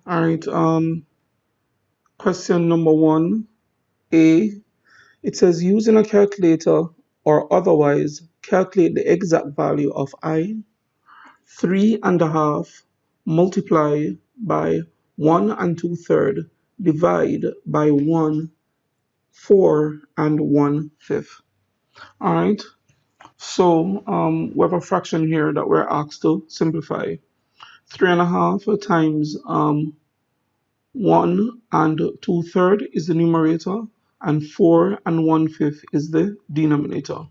All right, question number 1A. It says using a calculator or otherwise calculate the exact value of I, 3.5 multiply by 1 2/3 divide by 1, 4 1/5. All right, so we have a fraction here that we're asked to simplify. 3.5 times 1 2/3 is the numerator, and 4 1/5 is the denominator.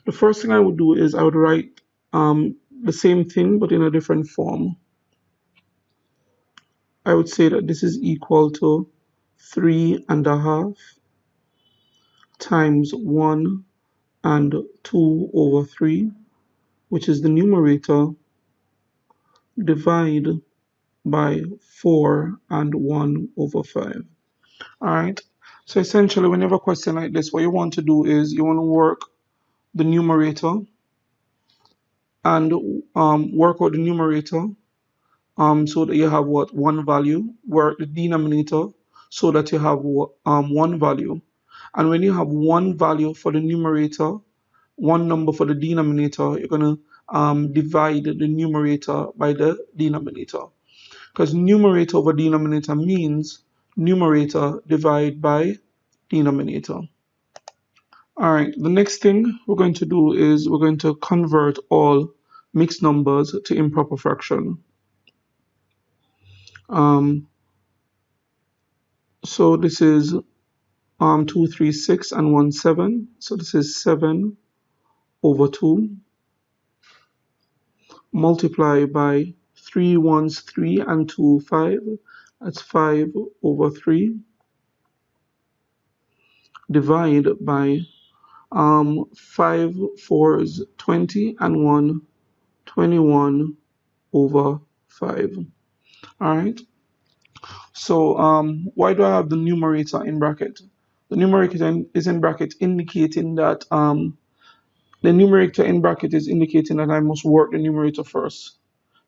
The first thing I would do is I would write the same thing but in a different form. I would say that this is equal to 3.5 times 1 2/3, which is the numerator, divide by 4 1/5. Alright, so essentially when you have a question like this, what you want to do is you want to work the numerator and work out the numerator so that you have what? One value. Work the denominator so that you have one value. And when you have one value for the numerator, one number for the denominator, you're going to divide the numerator by the denominator. Because numerator over denominator means numerator divided by denominator. Alright, the next thing we're going to do is we're going to convert all mixed numbers to improper fraction. So this is 2, 3, 6 and 1, 7. So this is 7/2 multiply by 3 1s 3 and 2 5. That's 5/3 divide by 5 4s 20 and 1 21/5. All right. So why do I have the numerator in bracket? The numerator is in bracket indicating that the numerator in bracket is indicating that I must work the numerator first.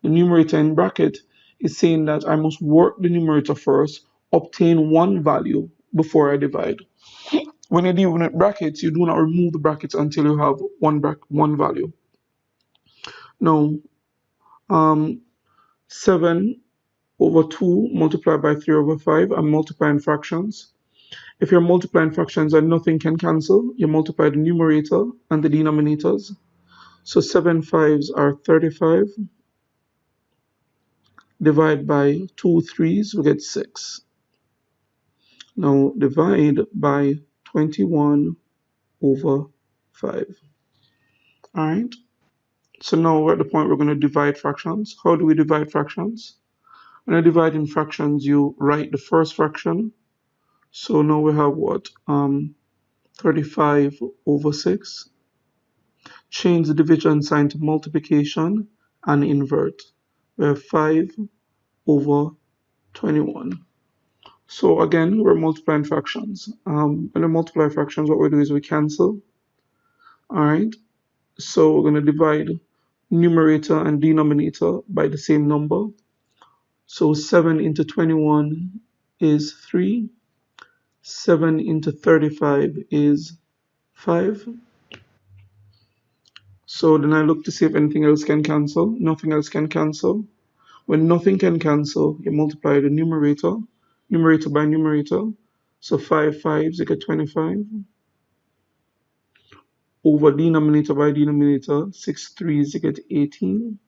The numerator in bracket is saying that I must work the numerator first, obtain one value before I divide. When you're dealing with brackets, you do not remove the brackets until you have one value. Now, 7/2 multiplied by 3/5, I'm multiplying fractions. If you're multiplying fractions and nothing can cancel, you multiply the numerator and the denominators. So 7 5s are 35. Divide by 2 3s, we get 6. Now divide by 21/5. Alright, so now we're at the point we're going to divide fractions. How do we divide fractions? When you divide in fractions, you write the first fraction. So now we have what? 35/6. Change the division sign to multiplication and invert. We have 5/21. So again, we're multiplying fractions. When we multiply fractions, what we do is we cancel. Alright, so we're going to divide numerator and denominator by the same number. So 7 into 21 is 3. 7 into 35 is 5. So then I look to see if anything else can cancel. Nothing else can cancel. When nothing can cancel, you multiply the numerator by numerator. So 5 5s, you get 25. Over denominator by denominator, 6 3s, you get 18.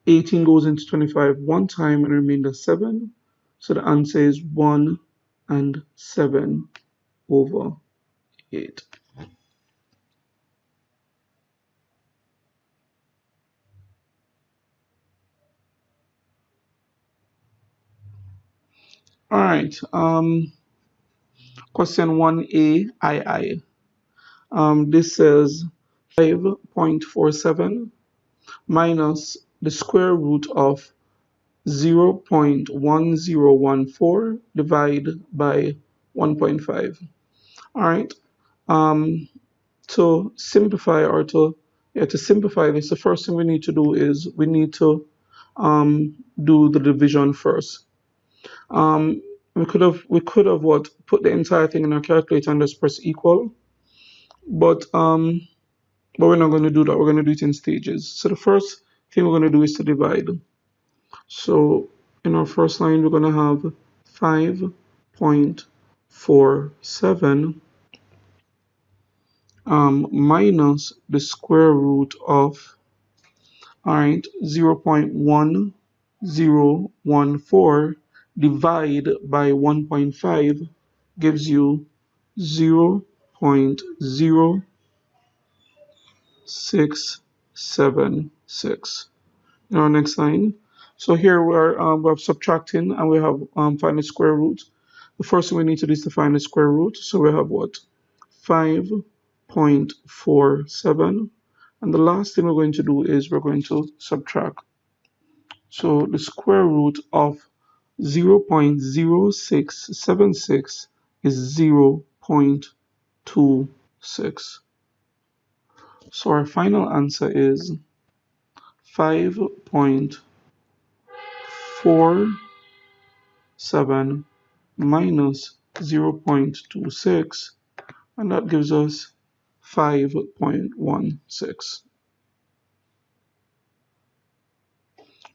18 goes into 25 one time and remainder 7. So the answer is 1 7/8. All right. Question 1A II. This says 5.47 minus the square root of 0.1014 divided by 1.5. All right. To simplify this, the first thing we need to do is we need to do the division first. We could have what, put the entire thing in our calculator and just press equal, but we're not going to do that. We're going to do it in stages. So the first thing we're going to do is to divide. So in our first line, we're going to have 5.47 minus the square root of, all right, 0.1014 divide by 1.5 gives you 0.0676 in our next line. So here we're subtracting and we have find the square root. The first thing we need to do is to find the square root. So we have what? 5.47. And the last thing we're going to do is we're going to subtract. So the square root of 0.0676 is 0.26. So our final answer is 5.47 minus 0.26, and that gives us 5.16.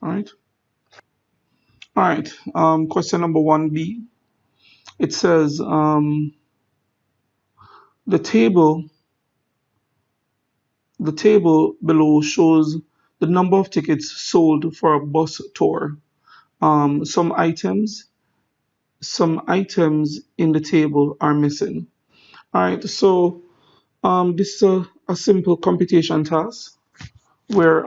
All right. All right. Question number 1b. It says the table below shows the number of tickets sold for a bus tour. Some items in the table are missing. All right. So this is a simple computation task where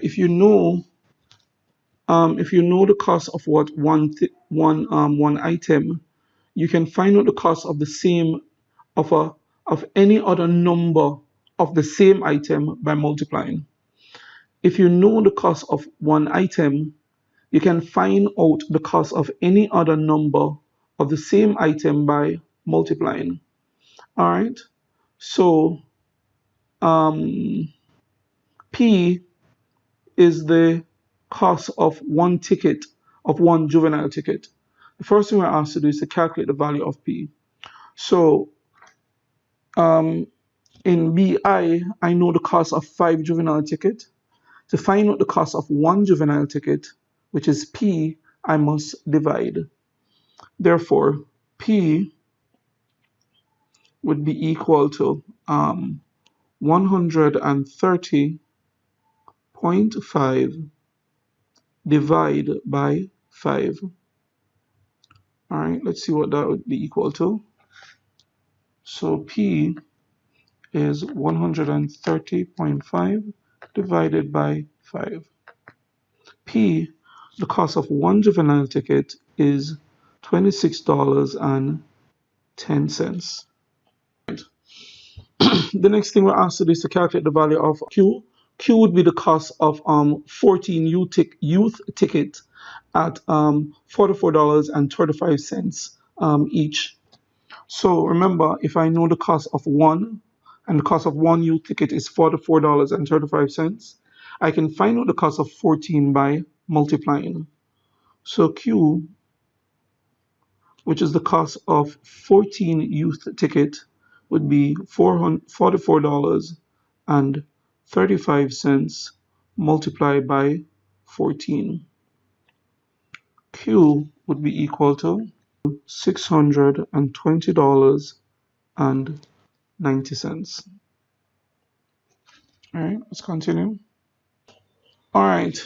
if you know the cost of what one item, you can find out the cost of the same of any other number of the same item by multiplying. If you know the cost of one item, you can find out the cost of any other number of the same item by multiplying. All right. So P is the cost of one ticket, of one juvenile ticket. The first thing we're asked to do is to calculate the value of P. So in BI, I know the cost of 5 juvenile tickets. To find out the cost of one juvenile ticket, which is P, I must divide. Therefore, P would be equal to 130.5 divide by 5. All right, let's see what that would be equal to. So P is 130.5 divided by 5. P, the cost of one juvenile ticket, is $26.10. The next thing we're asked to do is to calculate the value of Q. Q would be the cost of 14 youth tickets at $44.35 each. So remember, if I know the cost of one, and the cost of one youth ticket is $44.35, I can find out the cost of 14 by multiplying. So Q, which is the cost of 14 youth ticket, would be $44.35 multiplied by 14. Q would be equal to $620.90. All right, let's continue. All right.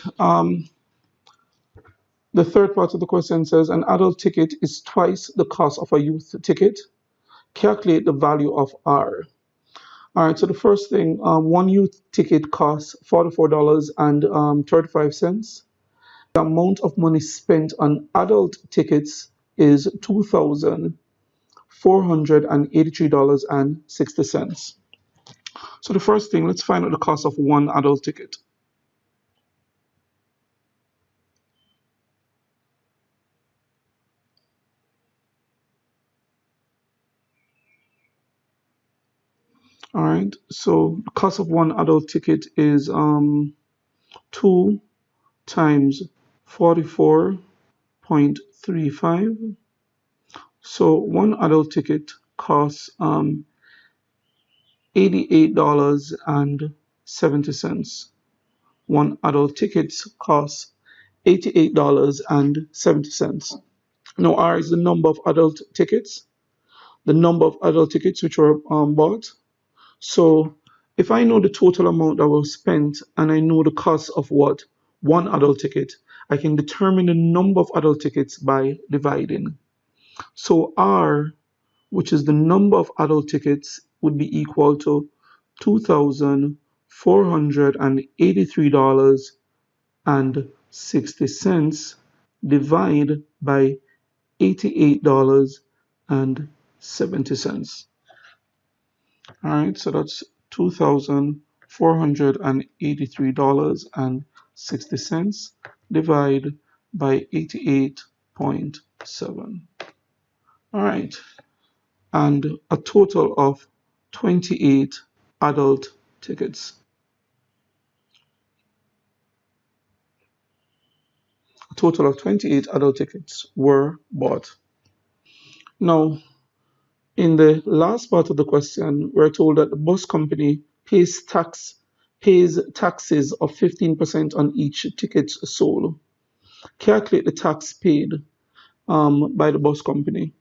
The third part of the question says an adult ticket is twice the cost of a youth ticket. Calculate the value of R. All right, so the first thing, one youth ticket costs $44.35. The amount of money spent on adult tickets is $2,483.60. So the first thing, let's find out the cost of one adult ticket. All right, so the cost of one adult ticket is 2 times 44.35. So one adult ticket costs $88.70. One adult ticket costs $88.70. Now R is the number of adult tickets, which were bought. So if I know the total amount that was spent and I know the cost of what? One adult ticket, I can determine the number of adult tickets by dividing. So R, which is the number of adult tickets, would be equal to $2,483.60 divided by $88.70. All right, so that's $2,483.60 divided by 88.7. All right, and a total of 28 adult tickets. A total of 28 adult tickets were bought. Now, in the last part of the question, we're told that the bus company pays taxes of 15% on each ticket sold. Calculate the tax paid by the bus company.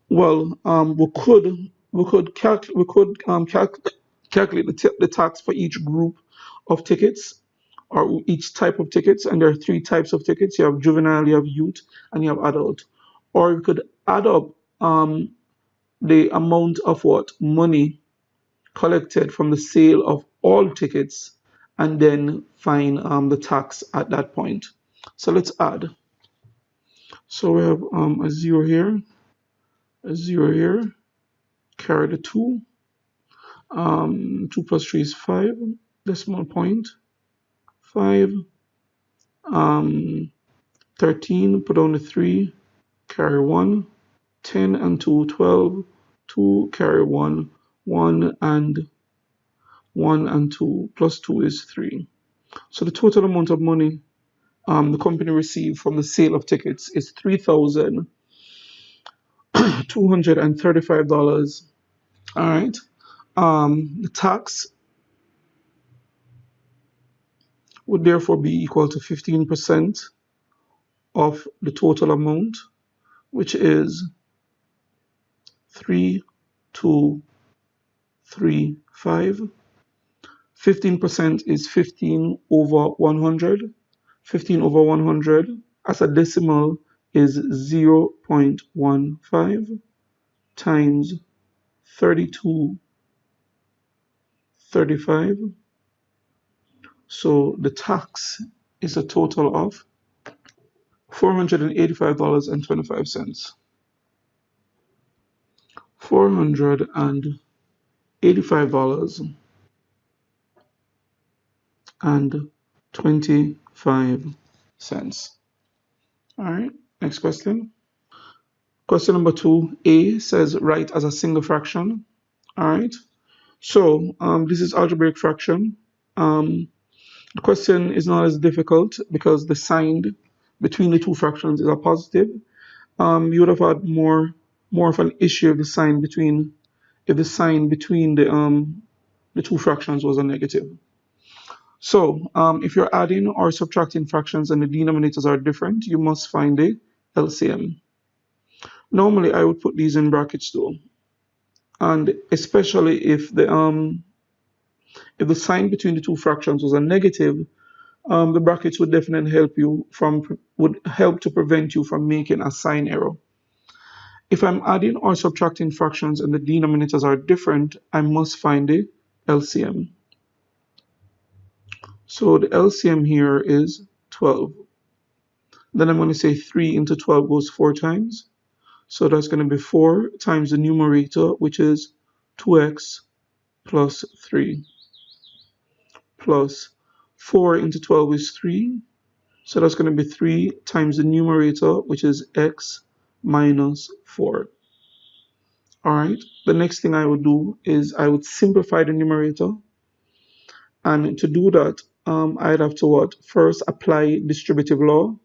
Well, we could calculate the tax for each group of tickets or each type of tickets, and there are 3 types of tickets. You have juvenile, you have youth, and you have adult. Or you could add up the amount of money collected from the sale of all tickets and then find the tax at that point. So let's add. So we have a 0 here, a 0 here, carry the 2. 2 plus 3 is 5, decimal point, 5, 13, put down the 3, carry 1, 10 and 2, 12, 2, carry 1, 1 and 2, plus 2 is 3. So the total amount of money the company received from the sale of tickets is $3,235. All right. The tax would therefore be equal to 15% of the total amount, which is 3,235. 15% is 15 over 100. 15 over 100 as a decimal is 0.15 times 3235. So the tax is a total of $485.25. $485.25. All right, next question. Question number 2a says write as a single fraction. All right, so this is algebraic fraction. The question is not as difficult because the sign between the two fractions is a positive. You would have had more of an issue if the sign between the two fractions was a negative. So if you're adding or subtracting fractions and the denominators are different, you must find the LCM. Normally, I would put these in brackets though, and especially if the sign between the two fractions was a negative, the brackets would definitely help to prevent you from making a sign error. If I'm adding or subtracting fractions and the denominators are different, I must find the LCM. So the LCM here is 12. Then I'm going to say 3 into 12 goes 4 times. So that's going to be 4 times the numerator, which is 2x plus 3, plus 4 into 12 is 3. So that's going to be 3 times the numerator, which is x minus 4. All right. The next thing I would do is I would simplify the numerator. And to do that, I'd have to what? First apply distributive law.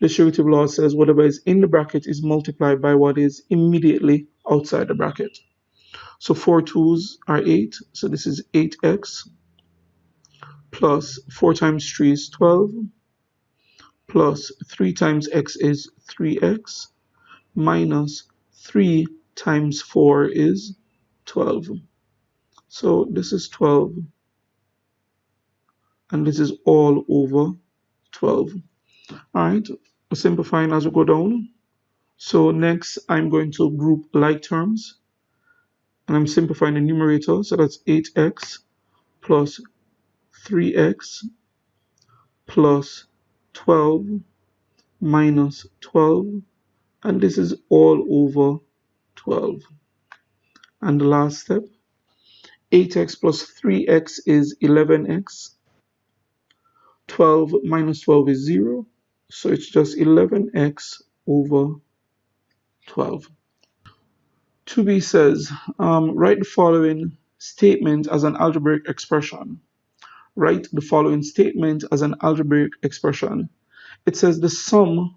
Distributive law says whatever is in the bracket is multiplied by what is immediately outside the bracket. So 4 2s are 8, so this is 8x plus 4 times 3 is 12 plus 3 times x is 3x minus 3 times 4 is 12. So this is 12 and this is all over 12. Alright, we're simplifying as we go down. So next I'm going to group like terms and I'm simplifying the numerator, so that's 8x plus 3x plus 12 minus 12, and this is all over 12. And the last step, 8x plus 3x is 11x. 12 minus 12 is 0, so it's just 11x over 12. 2b says, write the following statement as an algebraic expression. Write the following statement as an algebraic expression. It says the sum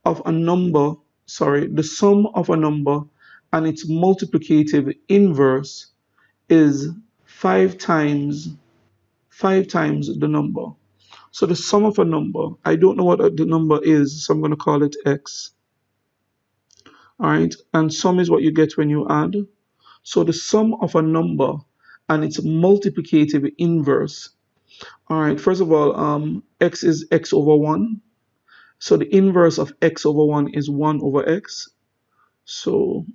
of a number and its multiplicative inverse is 5 times the number. So the sum of a number, I don't know what the number is, so I'm going to call it x. Alright, and sum is what you get when you add. So the sum of a number and its multiplicative inverse. Alright, first of all, x is x over 1. So the inverse of x over 1 is 1 over x. So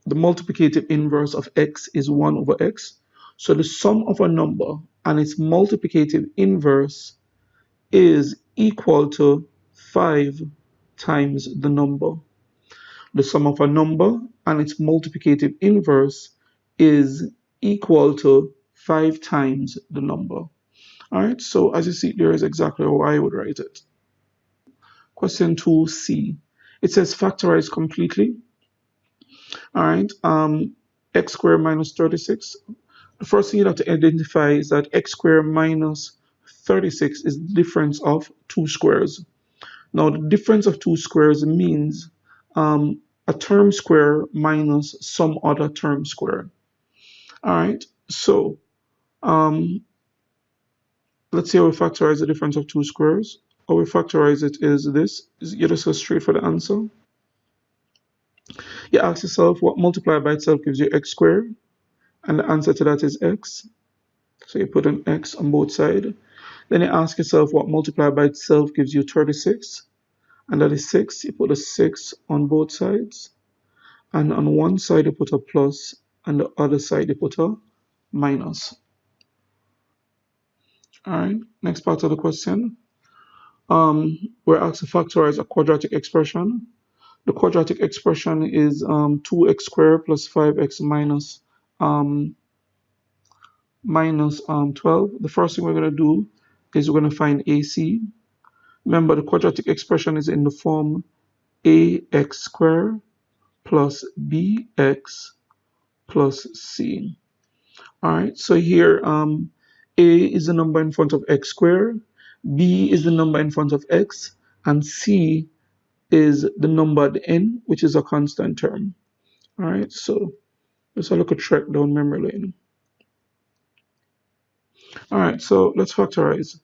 the multiplicative inverse of x is 1 over x. So the sum of a number and its multiplicative inverse is equal to 5 times the number. The sum of a number and its multiplicative inverse is equal to 5 times the number. Alright, so as you see, there is exactly how I would write it. Question 2c. It says factorize completely. Alright, x squared minus 36. The first thing you have to identify is that x squared minus 36 is the difference of two squares. Now, the difference of two squares means a term square minus some other term square. Alright, so let's see how we factorize the difference of two squares. How we factorize it is this. You just go straight for the answer. You ask yourself what multiplied by itself gives you x squared, and the answer to that is x. So you put an x on both sides. Then you ask yourself what multiplied by itself gives you 36, and that is 6. You put a 6 on both sides, and on one side you put a plus, and the other side you put a minus. Alright, next part of the question. We're asked to factorize a quadratic expression. The quadratic expression is 2x squared plus 5x minus 12. The first thing we're going to do is we're going to find AC. Remember, the quadratic expression is in the form ax squared plus bx plus c. Alright, so here a is the number in front of x squared, b is the number in front of x, and c is the number at the end, which is a constant term. Alright, so let's have a look at track down memory lane. Alright, so let's factorize.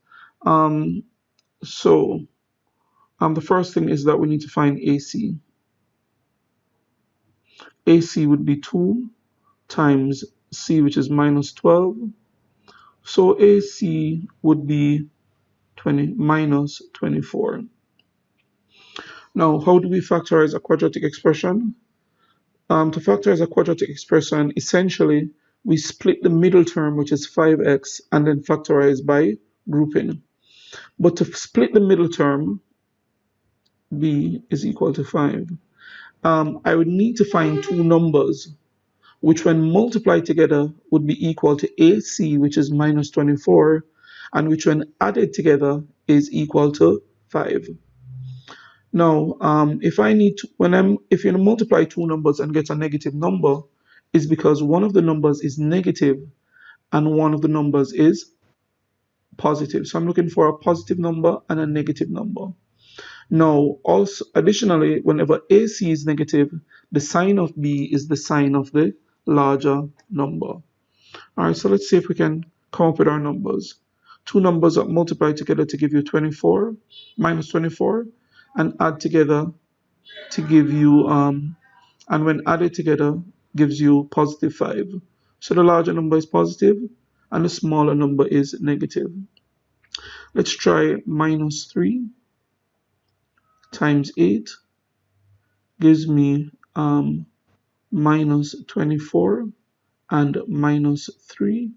The first thing is that we need to find AC. AC would be 2 times C, which is minus 12. So AC would be minus 24. Now, how do we factorize a quadratic expression? To factorize a quadratic expression, essentially, we split the middle term, which is 5x, and then factorize by grouping. But to split the middle term, b is equal to 5. I would need to find two numbers, which when multiplied together would be equal to AC, which is minus 24, and which when added together is equal to 5. Now, if you multiply two numbers and get a negative number, it's because one of the numbers is negative and one of the numbers is positive. So I'm looking for a positive number and a negative number. Now, also additionally, whenever AC is negative, the sign of B is the sign of the larger number. All right, so let's see if we can come up with our numbers. Two numbers that multiply together to give you 24, minus 24, and add together to give you, and when added together, gives you positive 5. So the larger number is positive, and the smaller number is negative. Let's try minus 3 times 8 gives me minus 24, and minus 3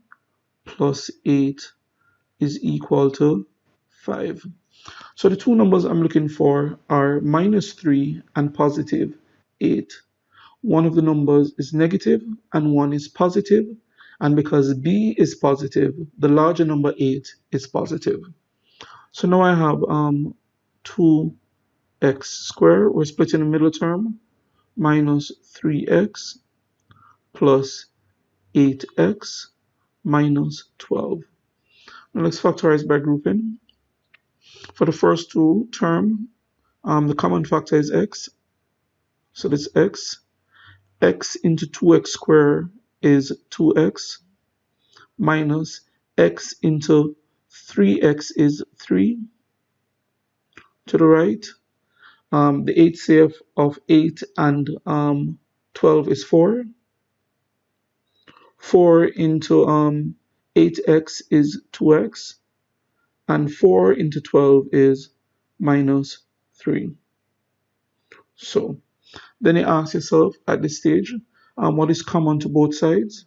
plus 8 is equal to 5. So the two numbers I'm looking for are minus 3 and positive 8. One of the numbers is negative and one is positive, and because B is positive, the larger number 8 is positive. So now I have 2x squared, we're splitting the middle term, minus 3x plus 8x minus 12. Now let's factorize by grouping. For the first two term, the common factor is x, so this x. X into 2x squared is 2x, minus x into 3x is 3. To the right, the 8th of 8 and 12 is 4. 4 into 8x is 2x, and 4 into 12 is minus 3. So then you ask yourself at this stage, what is common to both sides?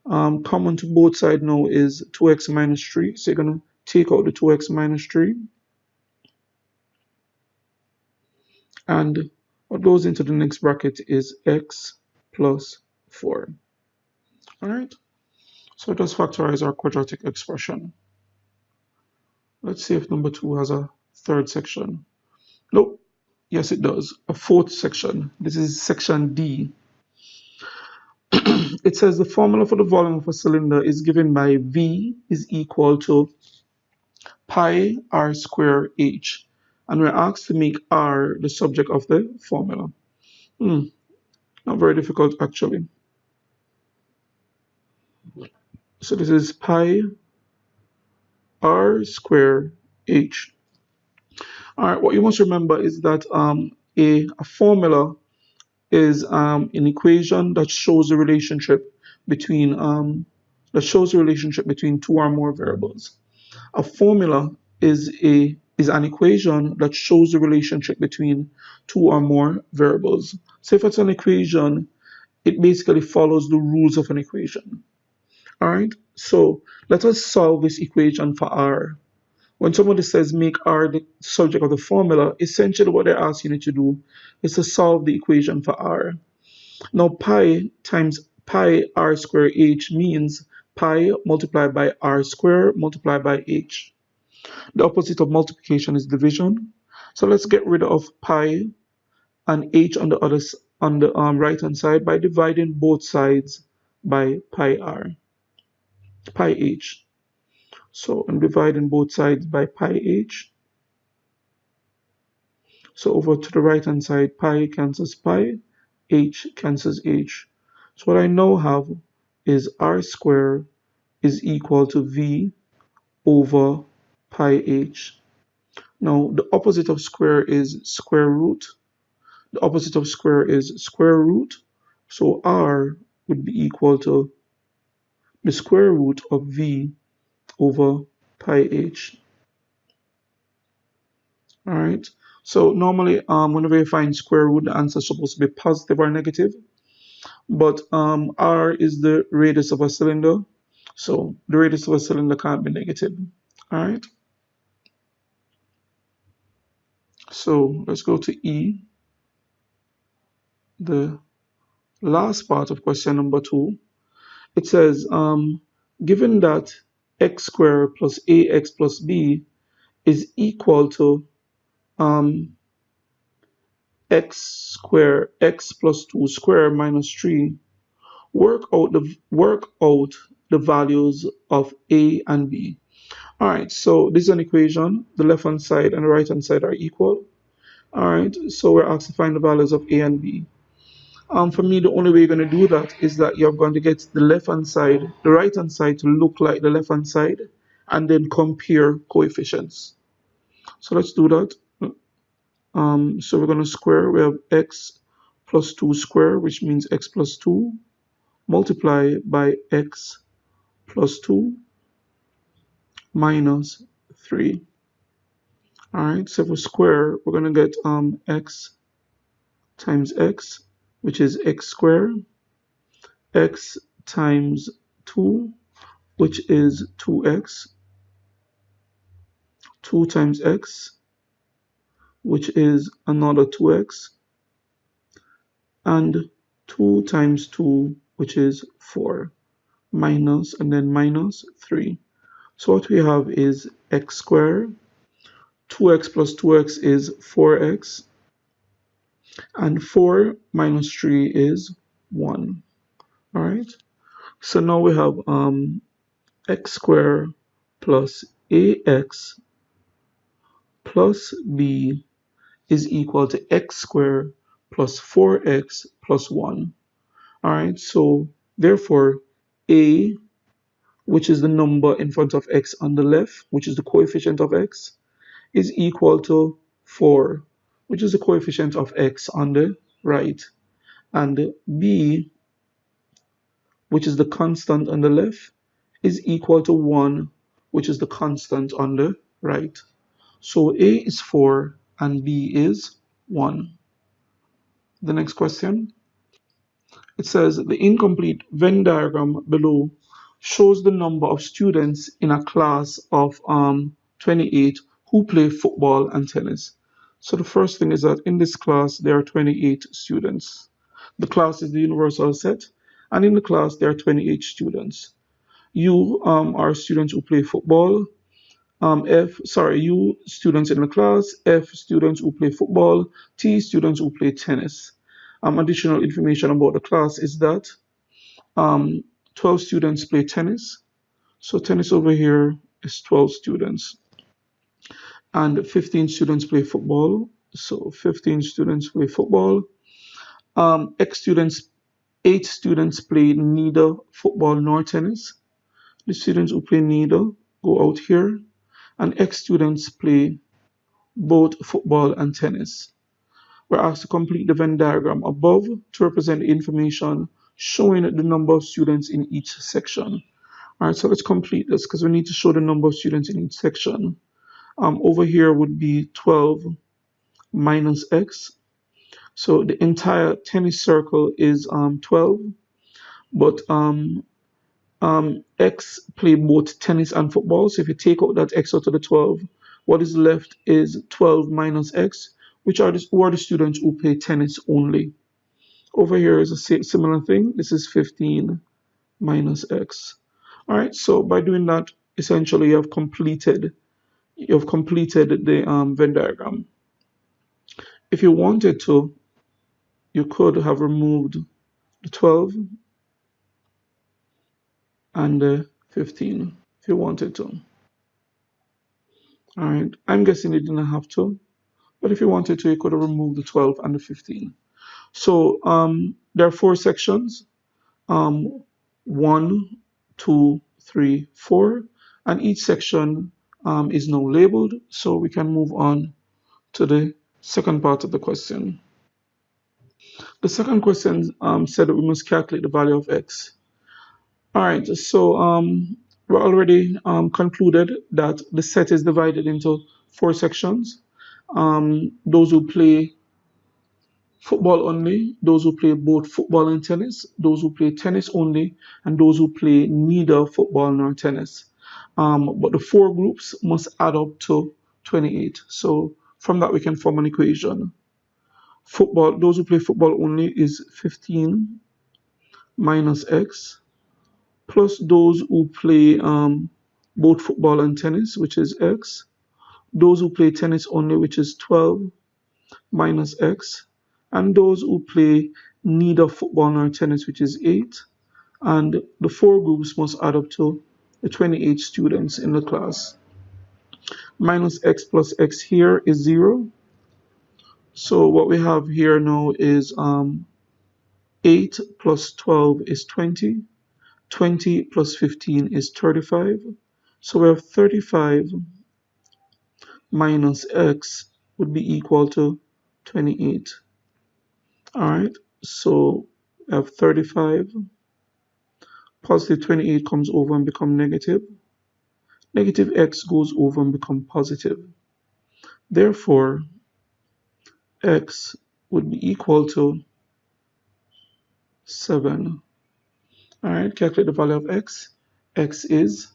Common to both sides now is 2x minus 3. So you're going to take out the 2x minus 3. And what goes into the next bracket is x plus 4. All right. So let us factorize our quadratic expression. Let's see if number 2 has a third section. Nope. Yes, it does. A fourth section. This is section D. It says the formula for the volume of a cylinder is given by V is equal to pi r square h. And we're asked to make r the subject of the formula. Not very difficult, actually. So this is pi r square h. All right, what you must remember is that a formula is an equation that shows the relationship between two or more variables. A formula is an equation that shows the relationship between two or more variables. So if it's an equation, it basically follows the rules of an equation. All right, so let us solve this equation for r. When somebody says make r the subject of the formula, essentially what they're asking you to do is to solve the equation for r. Now pi times pi r square h means pi multiplied by r square multiplied by h. The opposite of multiplication is division. So let's get rid of pi and h on the right hand side by dividing both sides by pi h. So I'm dividing both sides by pi h. So over to the right hand side, pi cancels pi, h cancels h. So what I now have is r squared is equal to v over pi h. Now the opposite of square is square root. The opposite of square is square root. So r would be equal to the square root of v over pi h. All right. So normally, whenever you find square root, the answer is supposed to be positive or negative. But r is the radius of a cylinder, so the radius of a cylinder can't be negative. All right. So let's go to E, the last part of question number 2. It says, given that x squared plus ax plus b is equal to x squared, x plus 2 squared minus 3, work out the values of a and b. All right, so this is an equation. The left hand side and the right hand side are equal. All right, so we're asked to find the values of a and b. For me, the only way you're going to do that is that you're going to get the left hand side, the right hand side to look like the left hand side, and then compare coefficients. So let's do that. So we're going to square. We have x plus 2 square, which means x plus 2, multiply by x plus 2 minus 3. All right, so for square, we're going to get x times x, which is x squared, x times 2, which is 2x, 2 times x, which is another 2x, and 2 times 2, which is 4, minus, and then minus 3. So what we have is x squared, 2x plus 2x is 4x, and 4 minus 3 is 1. All right, so now we have x squared plus ax plus b is equal to x squared plus 4x plus 1. All right, so therefore a, which is the number in front of x on the left, which is the coefficient of x, is equal to 4, which is the coefficient of x on the right, and b, which is the constant on the left, is equal to 1, which is the constant on the right. So a is 4 and b is 1. The next question. It says the incomplete Venn diagram below shows the number of students in a class of 28 who play football and tennis. So the first thing is that in this class there are 28 students. The class is the universal set, and in the class there are 28 students. You are students who play football. U students in the class, F students who play football, T students who play tennis. Additional information about the class is that 12 students play tennis. So tennis over here is 12 students. And 15 students play football. So 15 students play football. 8 students play neither football nor tennis. The students who play neither go out here. And X students play both football and tennis. We're asked to complete the Venn diagram above to represent the information showing the number of students in each section. All right, so let's complete this because we need to show the number of students in each section. Over here would be 12 minus x. So the entire tennis circle is 12, but x play both tennis and football. So if you take out that x out of the 12, what is left is 12 minus x, which are the students who play tennis only. Over here is a similar thing. This is 15 minus x. All right, so by doing that, essentially you have completed the Venn diagram. If you wanted to, you could have removed the 12 and the 15 if you wanted to. All right, I'm guessing you didn't have to, but if you wanted to, you could have removed the 12 and the 15. So there are 4 sections, 1, 2, 3, 4, and each section is now labeled, so we can move on to the second part of the question. The second question said that we must calculate the value of x. All right, so we're already concluded that the set is divided into 4 sections. Those who play football only, those who play both football and tennis, those who play tennis only, and those who play neither football nor tennis. But the 4 groups must add up to 28. So from that we can form an equation. Football, those who play football only is 15 minus x, plus those who play both football and tennis, which is x. Those who play tennis only, which is 12 minus x. And those who play neither football nor tennis, which is 8. And the 4 groups must add up to the 28 students in the class. Minus x plus x here is 0. So what we have here now is 8 plus 12 is 20. 20 plus 15 is 35. So we have 35 minus x would be equal to 28. Alright, so we have 35. Positive 28 comes over and become negative. Negative x goes over and become positive. Therefore, x would be equal to 7. Alright, calculate the value of x. X is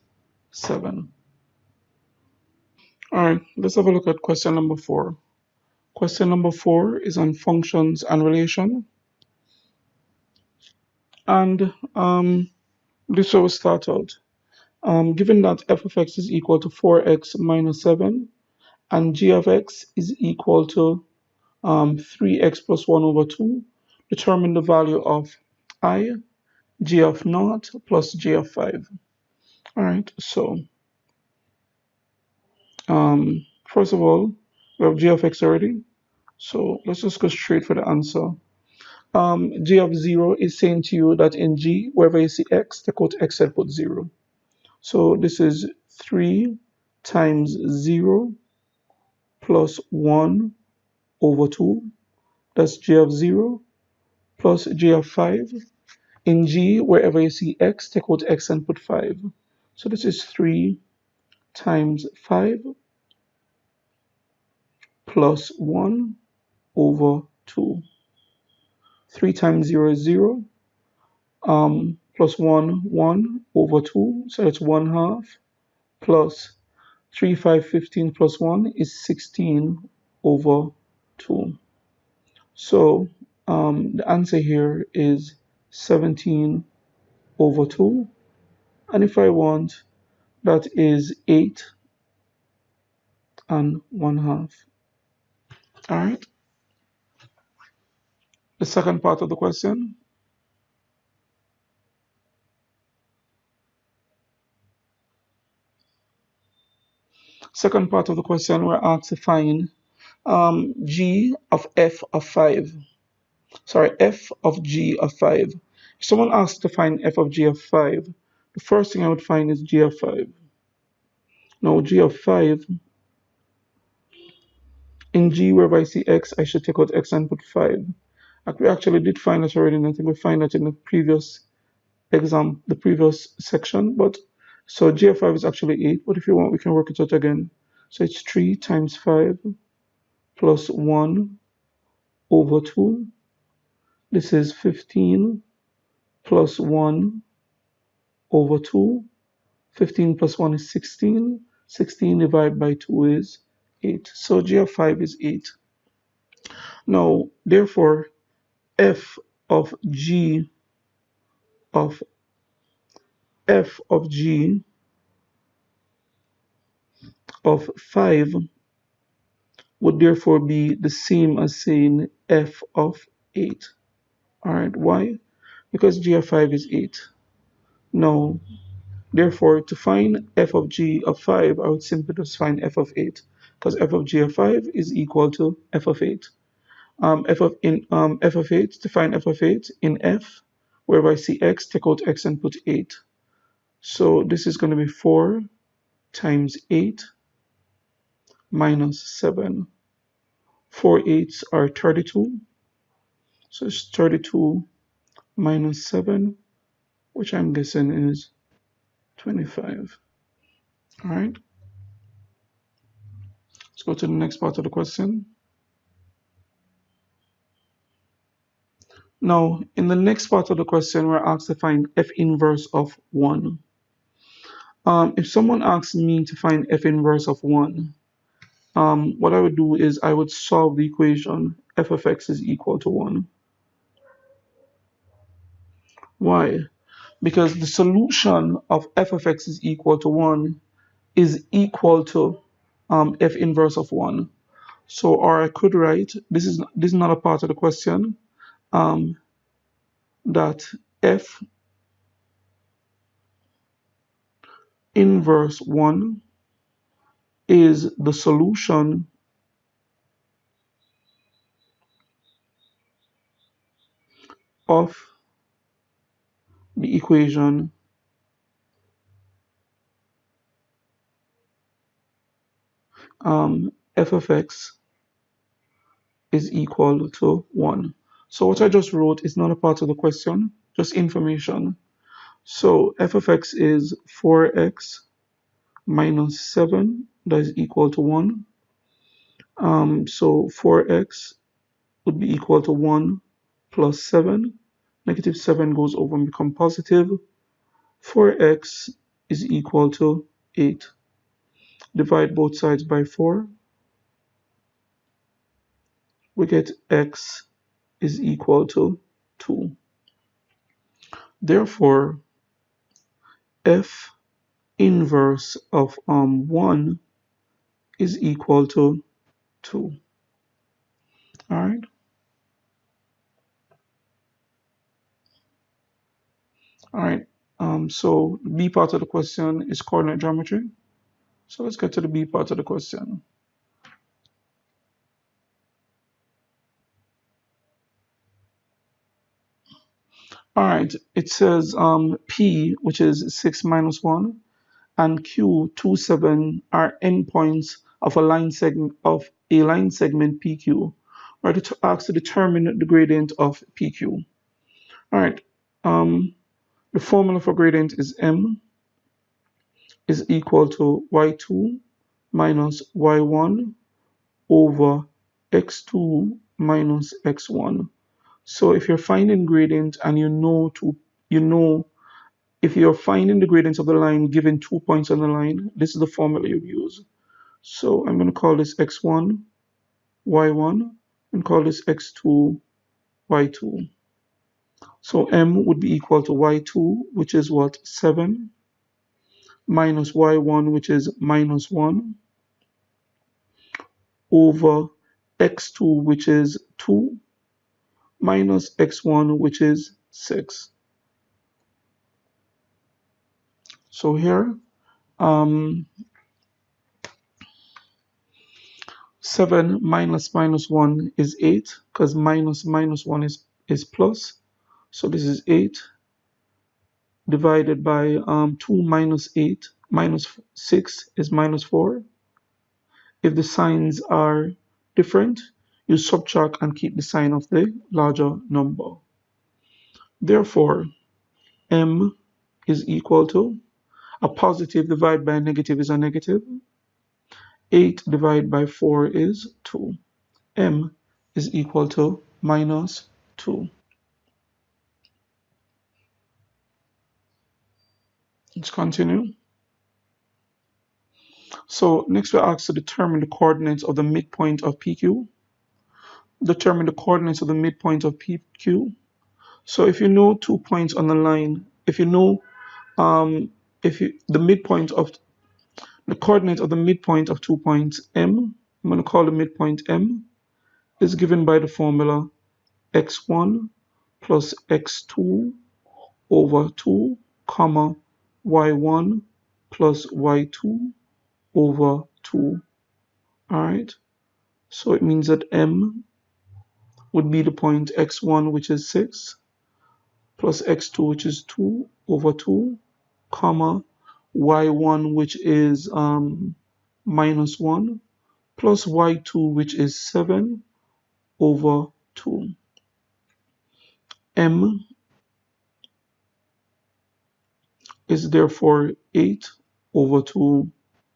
7. Alright, let's have a look at question number 4. Question number 4 is on functions and relation. And this is how we start out. Given that f of x is equal to 4x minus 7 and g of x is equal to 3x plus 1 over 2, determine the value of I, g of 0 plus g of 5. Alright, so first of all, we have g of x already. So let's just go straight for the answer. G of 0 is saying to you that in G, wherever you see x, take out x and put 0. So this is 3 times 0 plus 1 over 2. That's G of 0 plus G of 5. In G, wherever you see x, take out x and put 5. So this is 3 times 5 plus 1 over 2. 3 times 0 is 0. Plus 1, 1 over 2. So it's 1/2 plus 3, 5, 15 plus 1 is 16 over 2. So the answer here is 17 over 2. And if I want, that is 8 and 1/2. All right. The second part of the question. Second part of the question, we're asked to find g of f of 5. Sorry, f of g of 5. If someone asks to find f of g of 5, the first thing I would find is g of 5. Now, g of 5, in g, wherever I see x, I should take out x and put 5. We actually did find that already, and I think we find that in the previous exam, the previous section. But so g of 5 is actually 8, but if you want, we can work it out again. So it's 3 times 5 plus 1 over 2. This is 15 plus 1 over 2. 15 plus 1 is 16. 16 divided by 2 is 8. So g of 5 is 8. Now, therefore, f of g of 5 would therefore be the same as saying f of 8. Alright, why? Because g of 5 is 8. Now, therefore, to find f of g of 5, I would simply just find f of 8, because f of g of 5 is equal to f of 8. F of 8, to find f of 8 in f, wherever I see x, take out x and put 8. So this is going to be 4 times 8 minus 7. 4 8s are 32. So it's 32 minus 7, which I'm guessing is 25. All right. Let's go to the next part of the question. Now, in the next part of the question, we're asked to find f inverse of 1. If someone asks me to find f inverse of 1, what I would do is I would solve the equation f of x is equal to 1. Why? Because the solution of f of x is equal to 1 is equal to f inverse of 1. So, or I could write, this is not a part of the question, that f inverse 1 is the solution of the equation f of x is equal to 1. So what I just wrote is not a part of the question, just information. So f of x is 4x minus 7, that is equal to 1. So 4x would be equal to 1 plus 7. Negative 7 goes over and becomes positive. 4x is equal to 8. Divide both sides by 4. We get x is equal to 2. Therefore, f inverse of 1 is equal to 2. All right. All right. So the B part of the question is coordinate geometry. So let's get to the B part of the question. All right. It says P, which is 6 minus 1, and Q, 2, 7 are endpoints of a line segment PQ. Right. To ask to determine the gradient of PQ. All right. The formula for gradient is M is equal to y2 minus y1 over x2 minus x1. So if you're finding gradient and if you're finding the gradient of the line given 2 points on the line, this is the formula you use. So I'm going to call this x1, y1, and call this x2, y2. So m would be equal to y2, which is what? 7, minus y1, which is minus 1, over x2, which is 2, minus x1, which is 6. So here, 7 minus minus 1 is 8, because minus minus 1 is plus. So this is 8 divided by 2 minus 8 minus 6 is minus 4. If the signs are different, you subtract and keep the sign of the larger number. Therefore, m is equal to a positive divided by a negative is a negative. 8 divided by 4 is 2. M is equal to minus 2. Let's continue. So next we're asked to determine the coordinates of the midpoint of PQ. Determine the coordinates of the midpoint of PQ. So if you know 2 points on the line, the coordinate of the midpoint of 2 points M, I'm going to call the midpoint M, is given by the formula x1 plus x2 over 2, comma, y1 plus y2 over 2. All right. So it means that M would be the point x1, which is 6, plus x2, which is 2 over 2, comma, y1, which is minus 1, plus y2, which is 7 over 2. M is therefore 8 over 2,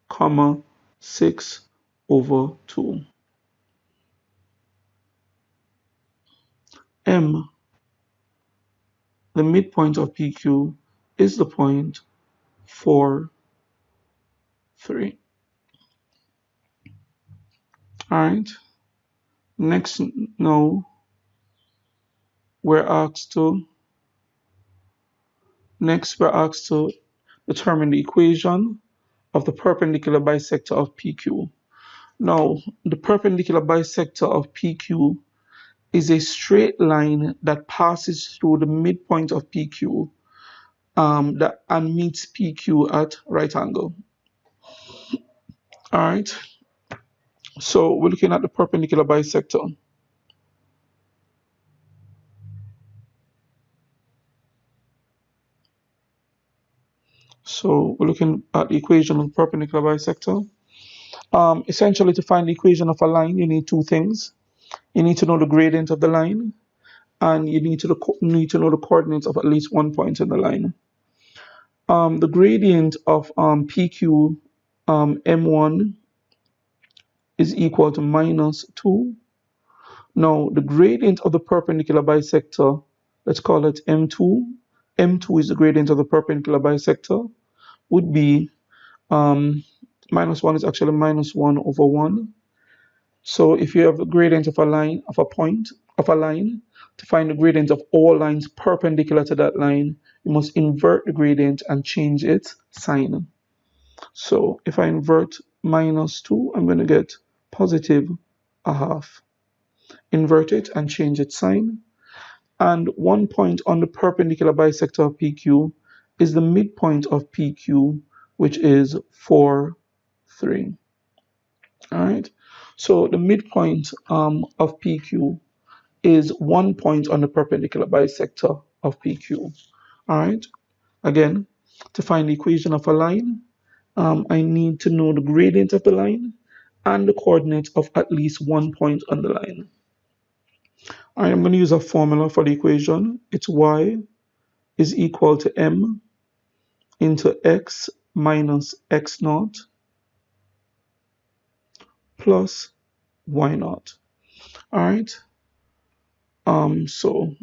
comma, 6 over 2. M, the midpoint of PQ, is the point 4, 3. Alright, next now we're asked to determine the equation of the perpendicular bisector of PQ. Now, the perpendicular bisector of PQ is a straight line that passes through the midpoint of PQ that and meets PQ at right angle. All right. So we're looking at the perpendicular bisector. So we're looking at the equation of the perpendicular bisector. Essentially, to find the equation of a line, you need two things. You need to know the gradient of the line, and you need to know the coordinates of at least one point in the line. The gradient of PQ M1 is equal to -2. Now, the gradient of the perpendicular bisector, let's call it M2. M2 is the gradient of the perpendicular bisector, would be -1 is actually -1/1. So if you have a gradient of a line, of a point, of a line, to find the gradient of all lines perpendicular to that line, you must invert the gradient and change its sign. So if I invert -2, I'm going to get +1/2. Invert it and change its sign. And one point on the perpendicular bisector of PQ is the midpoint of PQ, which is 4, 3. All right. So the midpoint of PQ is 1 point on the perpendicular bisector of PQ. All right. Again, to find the equation of a line, I need to know the gradient of the line and the coordinates of at least 1 point on the line. All right, I'm going to use a formula for the equation. It's y is equal to m into x minus x naught plus y naught. All right. So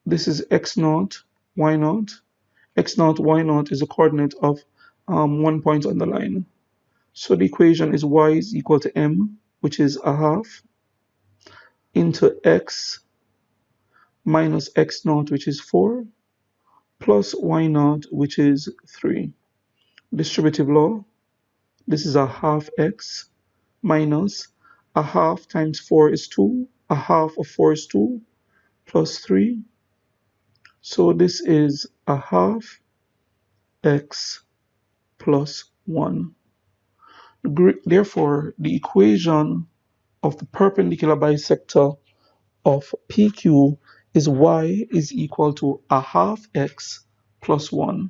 this is x naught, y naught. X naught, y naught is a coordinate of 1 point on the line. So the equation is y is equal to m, which is 1/2, into x minus x naught, which is 4, plus y naught, which is 3. Distributive law, this is 1/2 x minus 1/2 times 4 is 2, 1/2 of 4 is 2, plus 3. So this is 1/2 x plus 1. Therefore, the equation of the perpendicular bisector of PQ is y is equal to 1/2 x plus 1.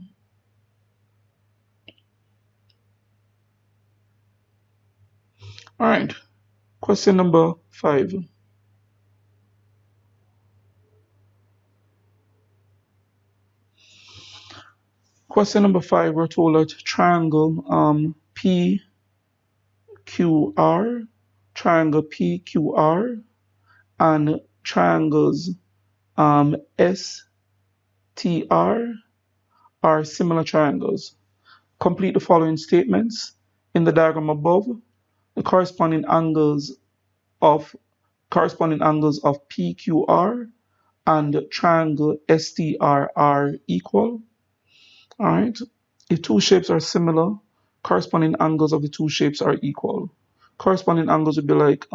All right, question number 5. Question number 5, we're told that triangle PQR, triangle PQR, and triangles STR are similar triangles. Complete the following statements. In the diagram above, the corresponding angles of PQR and triangle STR are equal. All right. If two shapes are similar, corresponding angles of the two shapes are equal. Corresponding angles would be like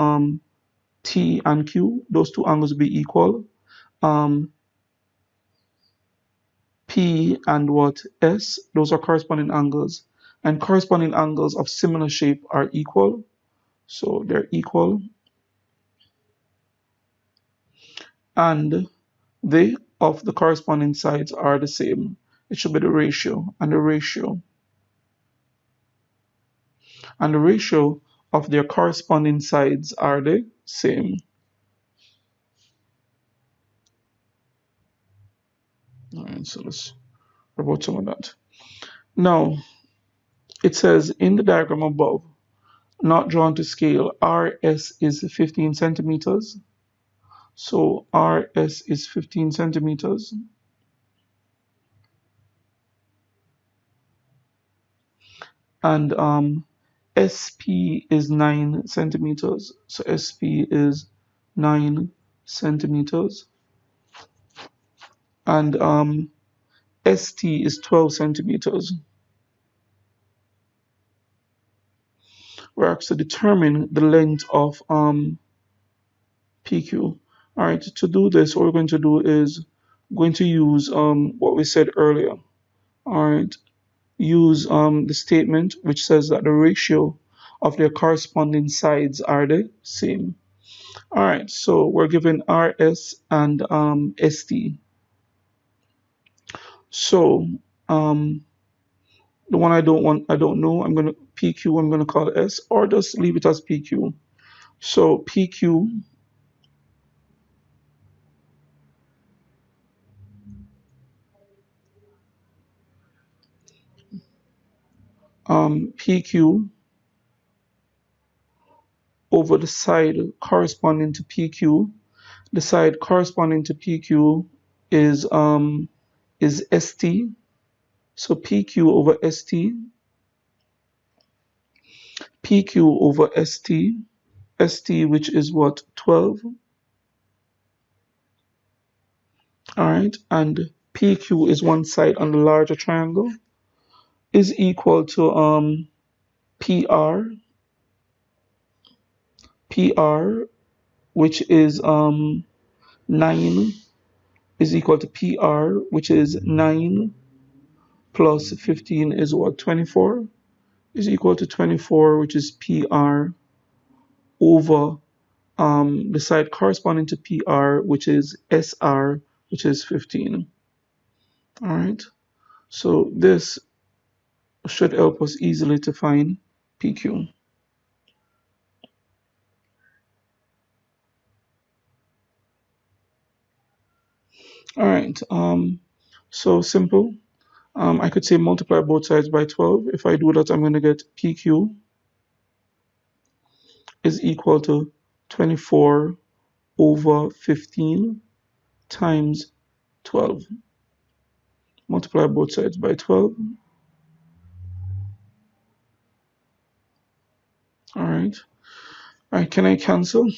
T and Q. Those two angles would be equal. P and what? S. Those are corresponding angles. And corresponding angles of similar shape are equal. So they're equal. And they of the corresponding sides are the same. It should be the ratio and the ratio. And the ratio of their corresponding sides are the same. All right, so let's report some of that. Now, it says in the diagram above, not drawn to scale, RS is 15 centimeters. So RS is 15 centimeters. And SP is 9 centimeters. So SP is 9 centimeters. And ST is 12 centimeters. We're asked to determine the length of PQ. All right, to do this, what we're going to do is going to use what we said earlier. Alright, use the statement which says that the ratio of their corresponding sides are the same. Alright, so we're given RS and ST. So the one I don't know, I'm gonna PQ, I'm gonna call S, or just leave it as PQ. So PQ PQ over the side corresponding to PQ. The side corresponding to PQ is ST. So PQ over ST, PQ over ST, ST which is what, 12. Alright, and PQ is one side on the larger triangle, is equal to PR, PR which is 9 is equal to PR which is 9 plus 15 is what, 24, is equal to 24 which is PR over the side corresponding to PR which is SR which is 15. Alright, so this should help us easily to find PQ. Alright, so simple. I could say multiply both sides by 12. If I do that, I'm going to get PQ is equal to 24 over 15 times 12. Multiply both sides by 12. Alright. Alright, can I cancel?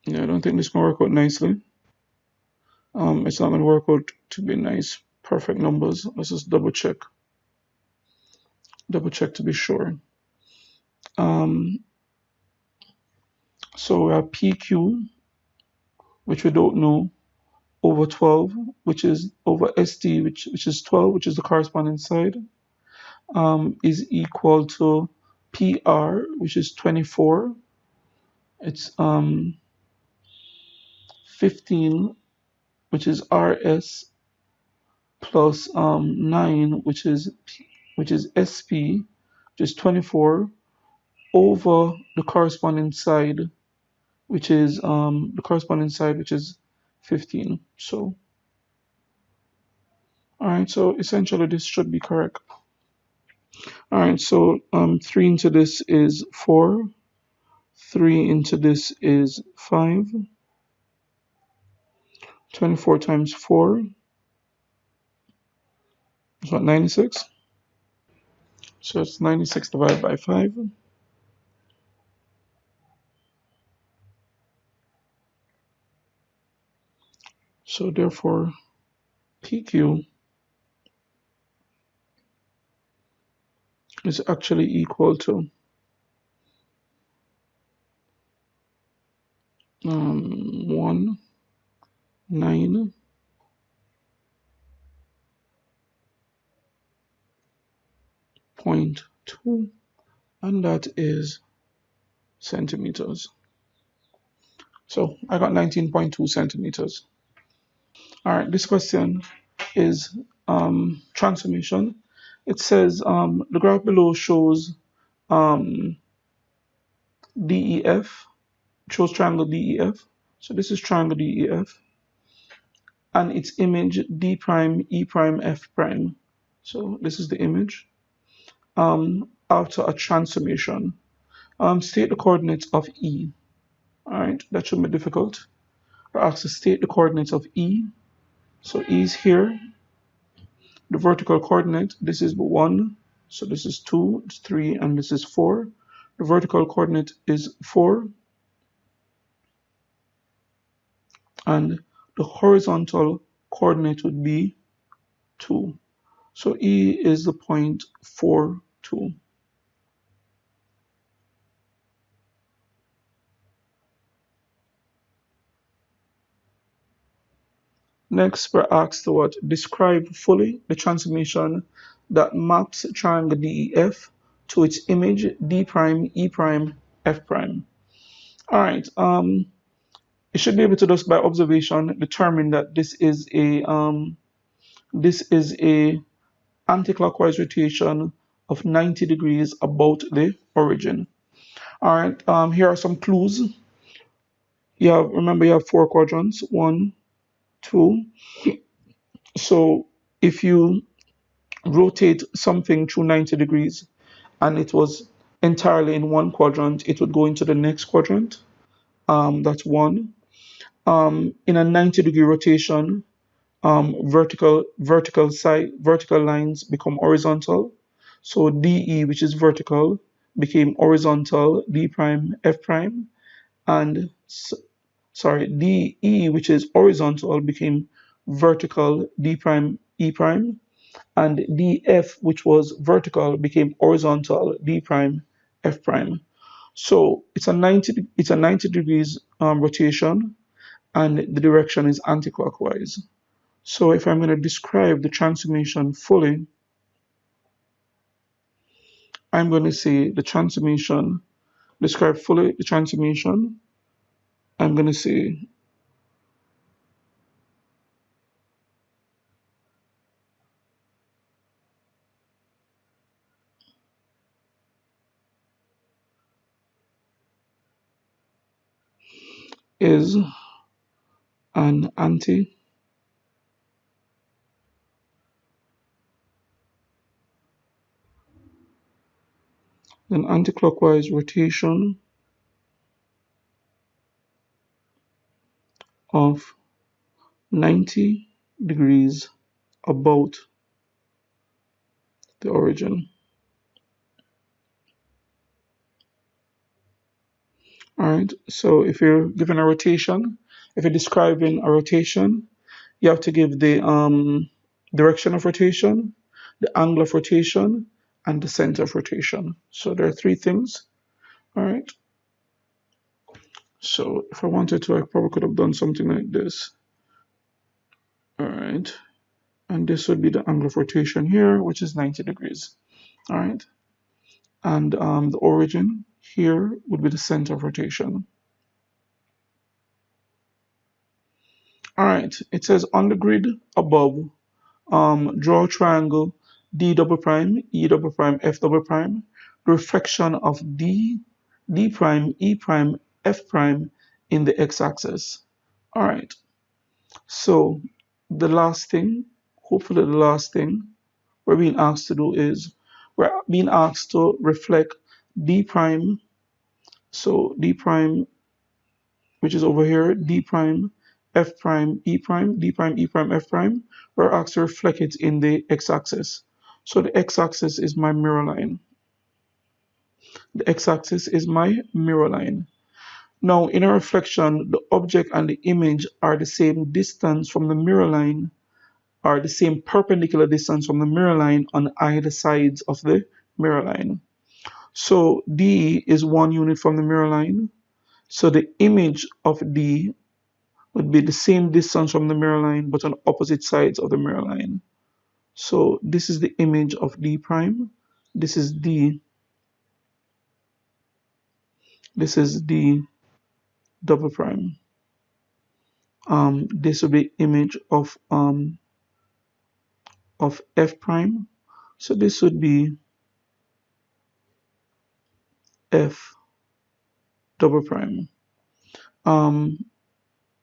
Yeah, I don't think this can work out nicely. It's not going to work out to be nice, perfect numbers. Let's just double check. Double check to be sure. So we have PQ, which we don't know, over 12, which is over ST, which is 12, which is the corresponding side, is equal to PR, which is 24. It's 15, which is RS, plus 9, which is SP, which is 24, over the corresponding side, which is 15. So, all right. So essentially, this should be correct. All right. So 3 into this is 4. 3 into this is 5. 24 times 4 is what, 96? So it's 96 divided by 5. So therefore, PQ is actually equal to 19.2, and that is centimeters. So I got 19.2 centimeters. All right, this question is transformation. It says the graph below shows DEF, shows triangle DEF. So this is triangle DEF, and its image D prime, E prime, F prime. So this is the image after a transformation. State the coordinates of E. All right, that shouldn't be difficult. We're asked to state the coordinates of E. So E is here. The vertical coordinate, this is 1, so this is 2, 3, and this is 4. The vertical coordinate is 4. And the horizontal coordinate would be 2. So E is the point 4, 2. Next, we're asked to what? Describe fully the transformation that maps triangle DEF to its image D prime, E prime, F prime. All right. You should be able to just by observation determine that this is a anticlockwise rotation of 90 degrees about the origin. All right. Here are some clues. Remember you have 4 quadrants. 1, 2. So if you rotate something through 90 degrees and it was entirely in one quadrant, it would go into the next quadrant. That's 1. In a 90-degree rotation, vertical lines become horizontal. So DE, which is vertical, became horizontal D prime F prime, and DE, which is horizontal, became vertical D prime E prime, and DF, which was vertical, became horizontal D prime F prime. So it's a 90 degrees rotation, and the direction is anticlockwise. So if I'm going to describe the transformation fully, I'm going to say the transformation, describe fully the transformation. I'm going to say is an anticlockwise rotation of 90 degrees about the origin. All right, so if you're given a rotation, if you're describing a rotation, you have to give the direction of rotation, the angle of rotation, and the center of rotation. So there are 3 things. All right. So if I wanted to, I probably could have done something like this. All right. And this would be the angle of rotation here, which is 90 degrees. All right. And the origin here would be the center of rotation. All right. It says on the grid above, draw a triangle D double prime, E double prime, F double prime. The reflection of D prime, E prime, F prime in the x-axis. All right. So the last thing, hopefully the last thing we're being asked to do is we're being asked to reflect D prime. So D prime, which is over here, D prime, F prime, E prime, D prime, E prime, F prime. We're asked to reflect it in the x-axis. So the x-axis is my mirror line. The x-axis is my mirror line. Now, in a reflection, the object and the image are the same distance from the mirror line, are the same perpendicular distance from the mirror line on either sides of the mirror line. So D is 1 unit from the mirror line. So the image of D would be the same distance from the mirror line, but on opposite sides of the mirror line. So this is the image of D prime. This is D. This is D double prime. This will be image of F prime. So this would be F double prime.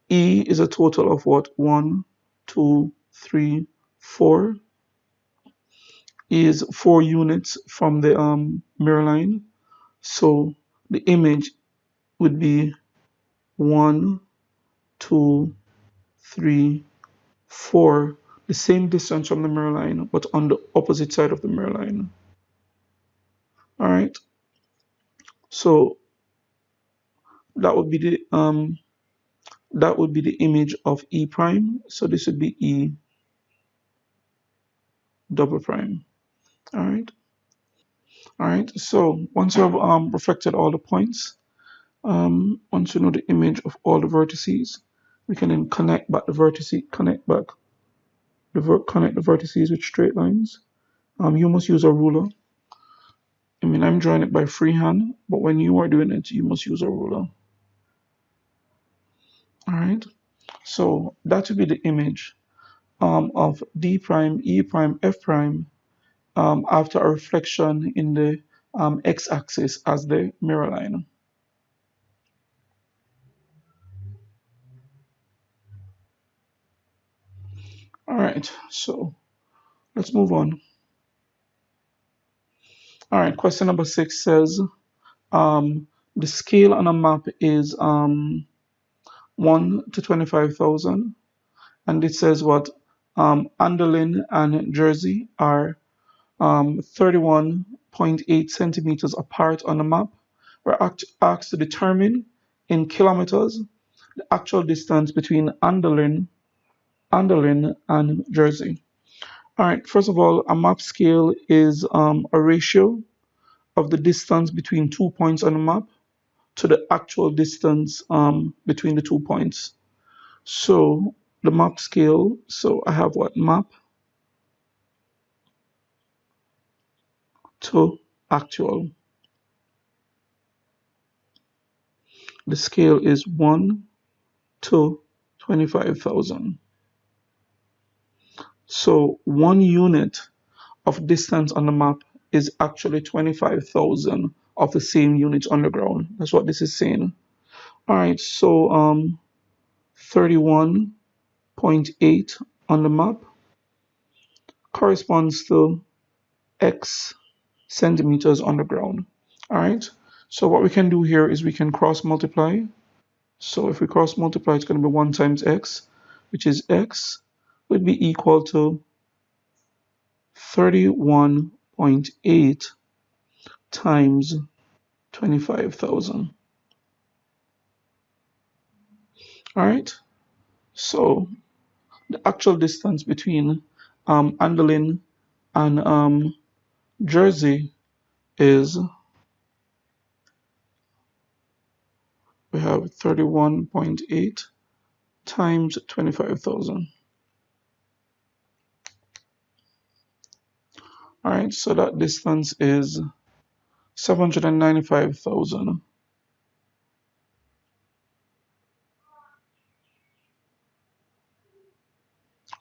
E is a total of what? 1, 2, 3, 4. E is 4 units from the mirror line. So the image would be 1, 2, 3, 4. The same distance from the mirror line, but on the opposite side of the mirror line. All right. So that would be the image of E prime. So this would be E double prime. All right. All right. So once you have reflected all the points, once you know the image of all the vertices, We can then connect the vertices with straight lines. You must use a ruler. I mean, I'm drawing it by freehand, but when you are doing it, you must use a ruler. All right. So that would be the image of D prime, E prime, F prime after a reflection in the x-axis as the mirror line. All right, so let's move on. All right, question number 6 says the scale on a map is 1 to 25,000, and it says what Andelin and Jersey are 31.8 centimeters apart on the map. We're asked to determine in kilometers the actual distance between Andelin and Jersey. All right, first of all, a map scale is a ratio of the distance between 2 points on the map to the actual distance between the 2 points. So the map scale, so I have what? Map to actual. The scale is 1 to 25,000. So 1 unit of distance on the map is actually 25,000 of the same units on the ground. That's what this is saying. All right, so 31.8 on the map corresponds to x centimeters on the ground. All right, so what we can do here is we can cross multiply. So if we cross multiply, it's going to be 1 times x, which is x would be equal to 31.8 times 25,000. All right, so the actual distance between Andelin and Jersey is, we have 31.8 times 25,000. All right, so that distance is 795,000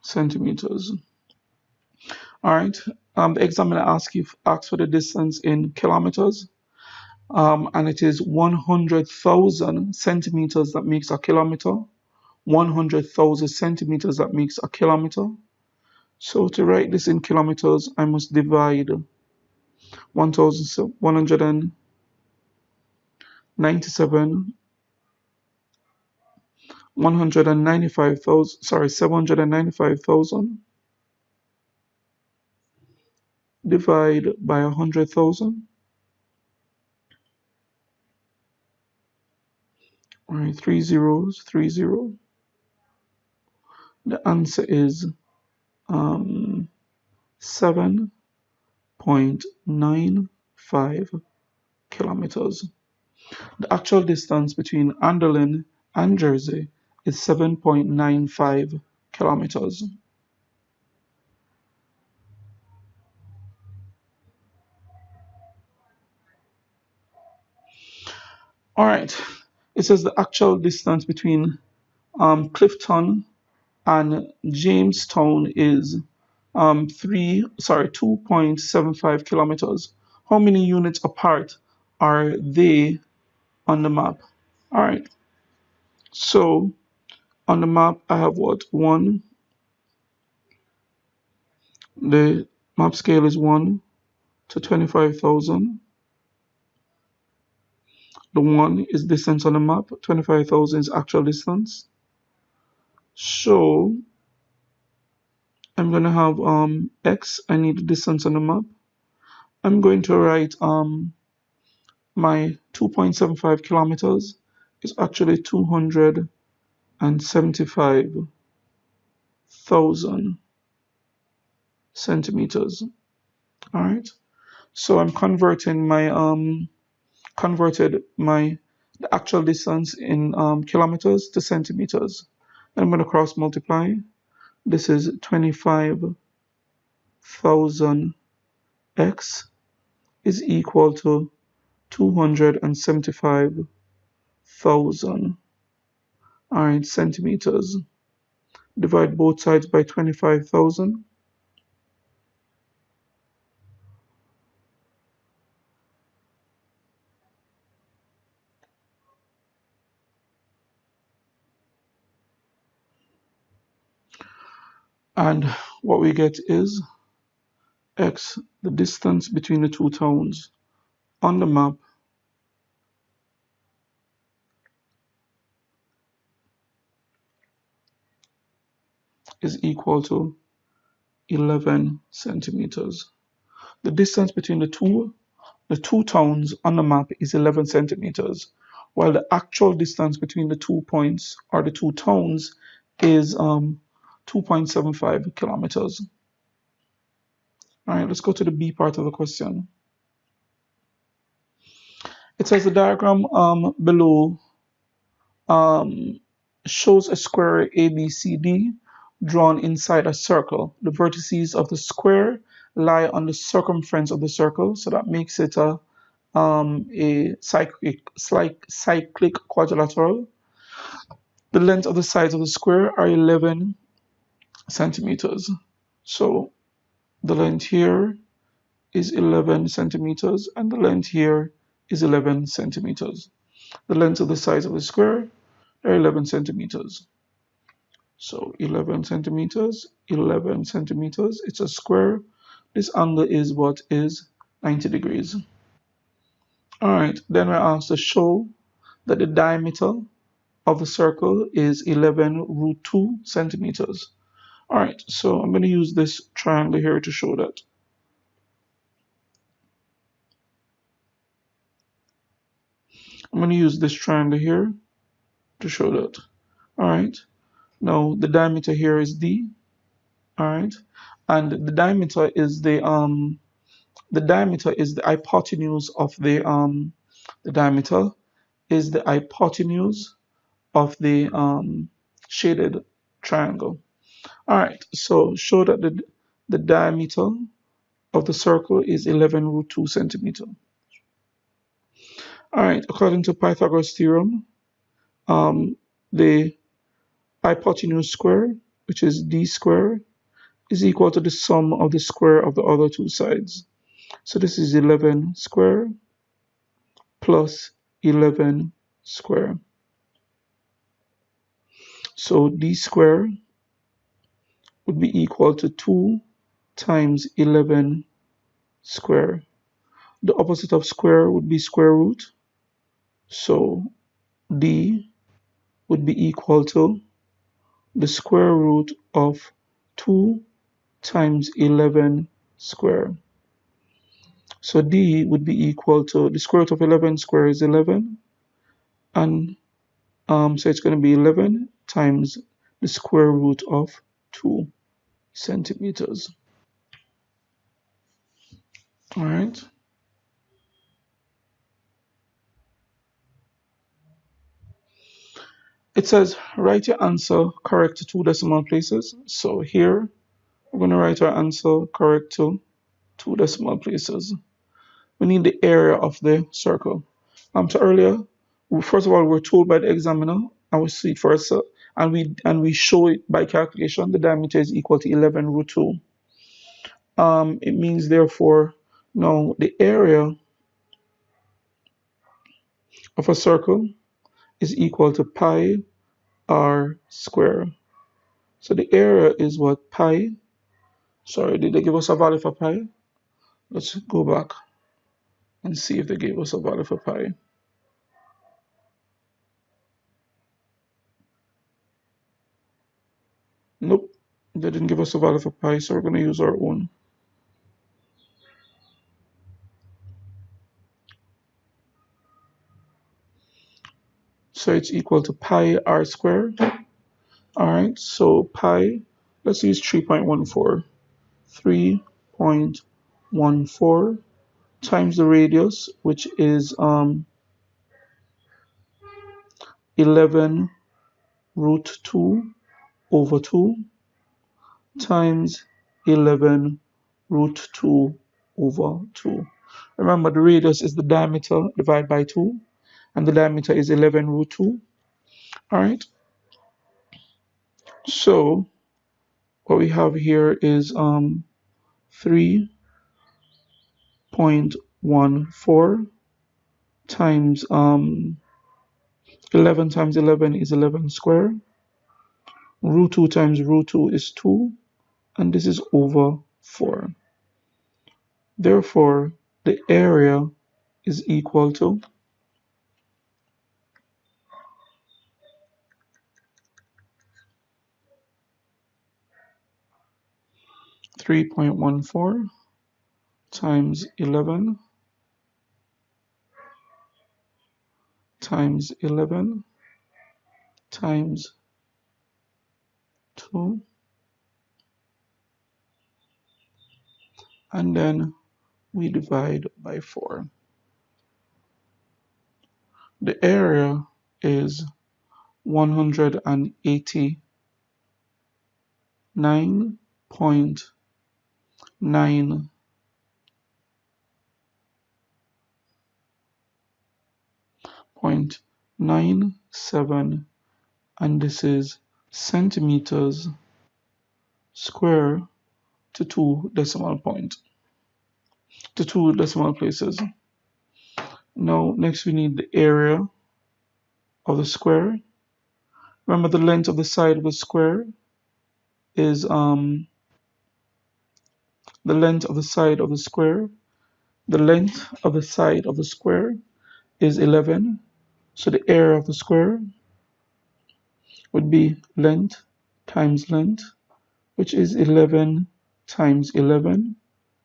centimeters. All right, the examiner asks for the distance in kilometers, and it is 100,000 centimeters that makes a kilometer. 100,000 centimeters that makes a kilometer. So to write this in kilometers, I must divide 795,000 divide by 100,000. All right, 3 zeros, 3 0. The answer is 7.95 kilometers. The actual distance between Andelin and Jersey is 7.95 kilometers. All right, it says the actual distance between Clifton and Jamestown is 2.75 kilometers. How many units apart are they on the map? All right, so on the map I have what? 1. The map scale is 1 to 25,000. The 1 is distance on the map, 25,000 is actual distance. So I'm going to have x, I need the distance on the map. I'm going to write my 2.75 kilometers is actually 275,000 centimeters. All right, so I'm converting my the actual distance in kilometers to centimeters. I'm going to cross multiply. This is 25,000x is equal to 275,000 centimeters. Divide both sides by 25,000. And what we get is x, the distance between the two towns on the map, is equal to 11 centimeters. The distance between the two towns on the map is 11 centimeters, while the actual distance between the 2 points or the 2 towns is 2.75 kilometers. All right, let's go to the B part of the question. It says the diagram below shows a square ABCD drawn inside a circle. The vertices of the square lie on the circumference of the circle, so that makes it a cyclic quadrilateral. The length of the sides of the square are 11 centimeters. So the length here is 11 centimeters and the length here is 11 centimeters. The length of the sides of the square are 11 centimeters. So 11 centimeters, 11 centimeters. It's a square. This angle is what is 90 degrees. All right, then we're asked to show that the diameter of the circle is 11 root 2 centimeters. All right, so I'm going to use this triangle here to show that. I'm going to use this triangle here to show that. All right, now the diameter here is D. All right, and the diameter is the hypotenuse of the diameter is the hypotenuse of the shaded triangle. All right, so show that the diameter of the circle is 11 root 2 centimeter. All right, according to Pythagoras Theorem, the hypotenuse square, which is d squared, is equal to the sum of the square of the other two sides. So this is 11 squared plus 11 squared. So d squared would be equal to 2 times 11 squared. The opposite of square would be square root. So d would be equal to the square root of 2 times 11 squared. So d would be equal to the square root of 11 squared is 11, and so it's going to be 11 times the square root of 2 centimeters. All right. It says write your answer correct to 2 decimal places. So here we're going to write our answer correct to 2 decimal places. We need the area of the circle. So earlier, first of all, we're told by the examiner, and we see it first, and we show it by calculation. The diameter is equal to 11 root 2. It means therefore, now the area of a circle is equal to pi r squared. So the area is what? Pi. Sorry, did they give us a value for pi? Let's go back and see if they gave us a value for pi. Nope, they didn't give us a value for pi, so we're going to use our own. So it's equal to pi r squared. All right, so pi, let's use 3.14. 3.14 times the radius, which is 11 root 2 over 2 times 11 root 2 over 2. Remember, the radius is the diameter divided by 2, and the diameter is 11 root 2. All right. So what we have here is 3.14 times 11 times 11 is 11 square. Root 2 times root 2 is 2, and this is over 4. Therefore, the area is equal to 3.14 times 11 times 11 times 2, and then we divide by 4. The area is 189.97, and this is centimeters square to two decimal places. Now next we need the area of the square. Remember, the length of the side of the square is the length of the side of the square. The length of the side of the square is 11. So the area of the square would be length times length, which is 11 times 11.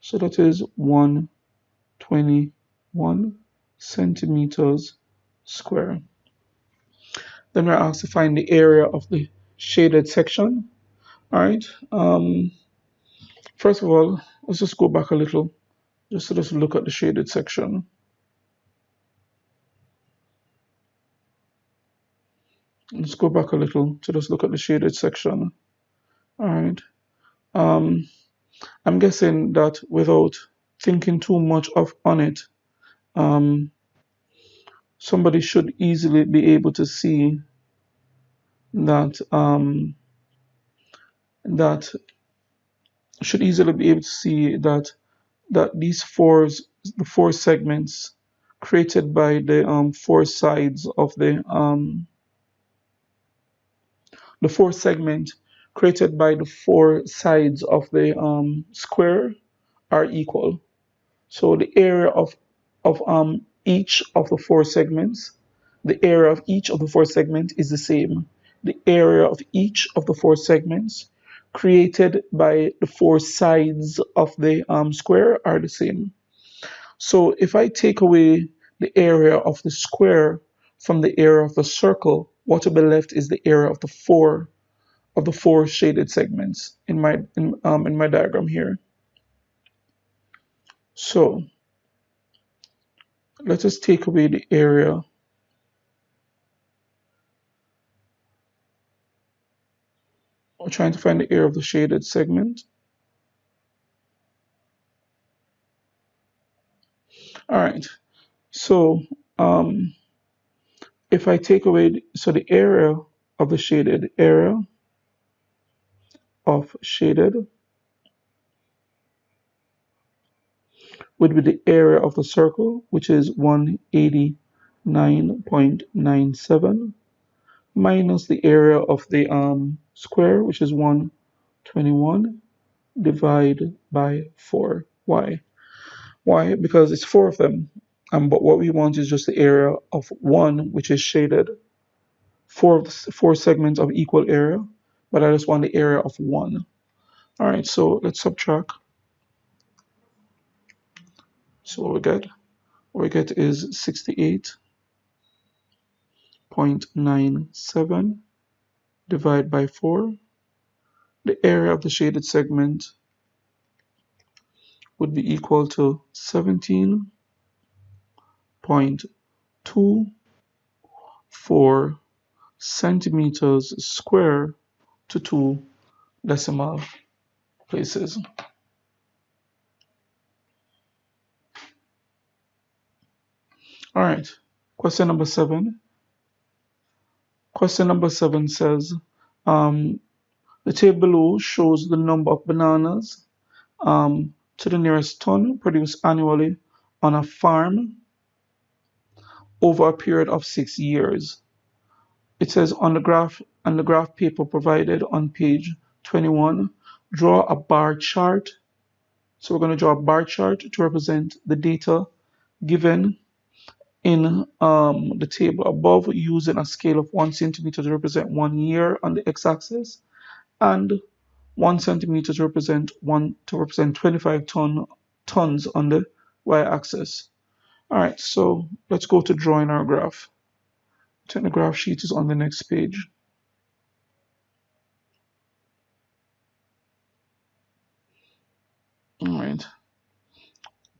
So that is 121 centimeters square. Then we're asked to find the area of the shaded section. All right. First of all, let's just go back a little, just to just look at the shaded section. Let's go back a little to just look at the shaded section. All right. I'm guessing that without thinking too much on it, somebody should easily be able to see that these the four segments created by the four sides of the four segment created by the four sides of the square are equal. So the area of each of the four segments, the area of each of the four segments is the same. The area of each of the four segments created by the four sides of the square are the same. So if I take away the area of the square from the area of the circle, what will be left is the area of the four shaded segments in my diagram here. So let us take away the area We're trying to find the area of the shaded segment. All right, so if I take away, so the area of the shaded, would be the area of the circle, which is 189.97, minus the area of the square, which is 121, divided by 4. Why? Why? Because it's 4 of them. But what we want is just the area of one, which is shaded. Four segments of equal area, but I just want the area of one. All right, so let's subtract. So what we get is 68.97 divided by 4. The area of the shaded segment would be equal to 17.24 centimeters square to 2 decimal places. All right, question number 7. Question number 7 says, the table below shows the number of bananas to the nearest ton produced annually on a farm over a period of 6 years. It says on the graph paper provided on page 21, draw a bar chart. So we're going to draw a bar chart to represent the data given in the table above, using a scale of 1 centimeter to represent 1 year on the x-axis and 1 centimeter to represent 25 tons on the y-axis. All right, so let's go to drawing our graph. The graph sheet is on the next page. All right,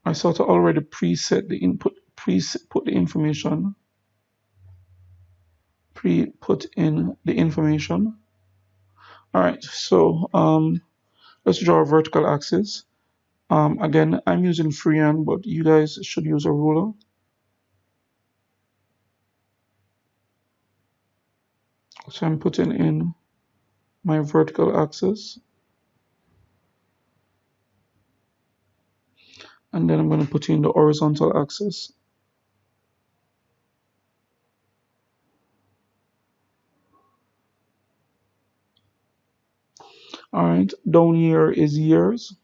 I sort of already preset the input, put in the information. All right, so let's draw a vertical axis. Again, I'm using freehand, but you guys should use a ruler. So I'm putting in my vertical axis. And then I'm going to put in the horizontal axis. All right, down here is years.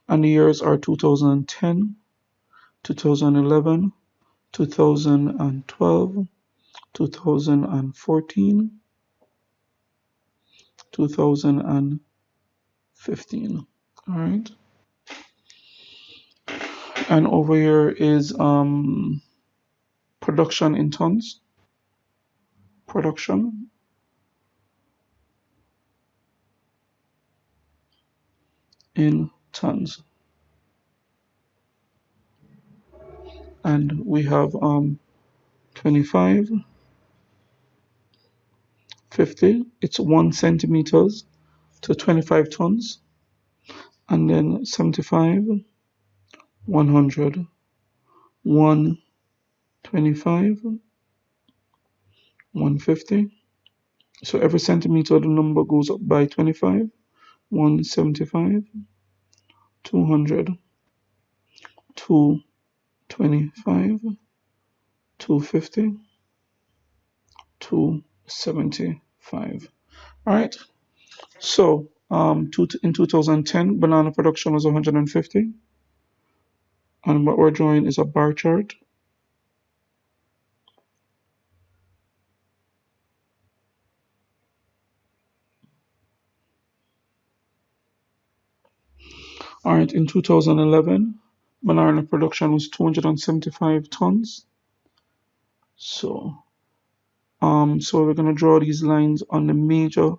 And the years are 2010, 2011, 2012, 2014, 2015. All right. And over here is production in tons. Production in tons. And we have 25, 50, it's 1 centimeters to 25 tons. And then 75, 100, 125, 150. So every centimeter the number goes up by 25. 175, 200, 225, 250, 275. All right. So in 2010, banana production was 150. And what we're drawing is a bar chart. All right, in 2011, banana production was 275 tons. So we're going to draw these lines on the major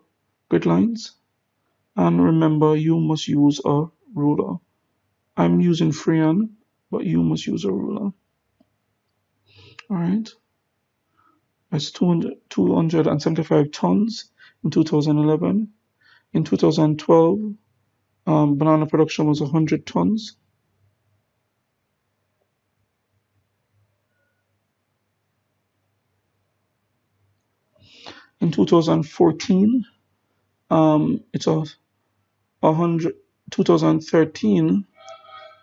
grid lines. And remember, you must use a ruler. I'm using freehand, but you must use a ruler. All right. That's 275 tons in 2011. In 2012, banana production was 100 tons. In 2014, it's 100. 2013.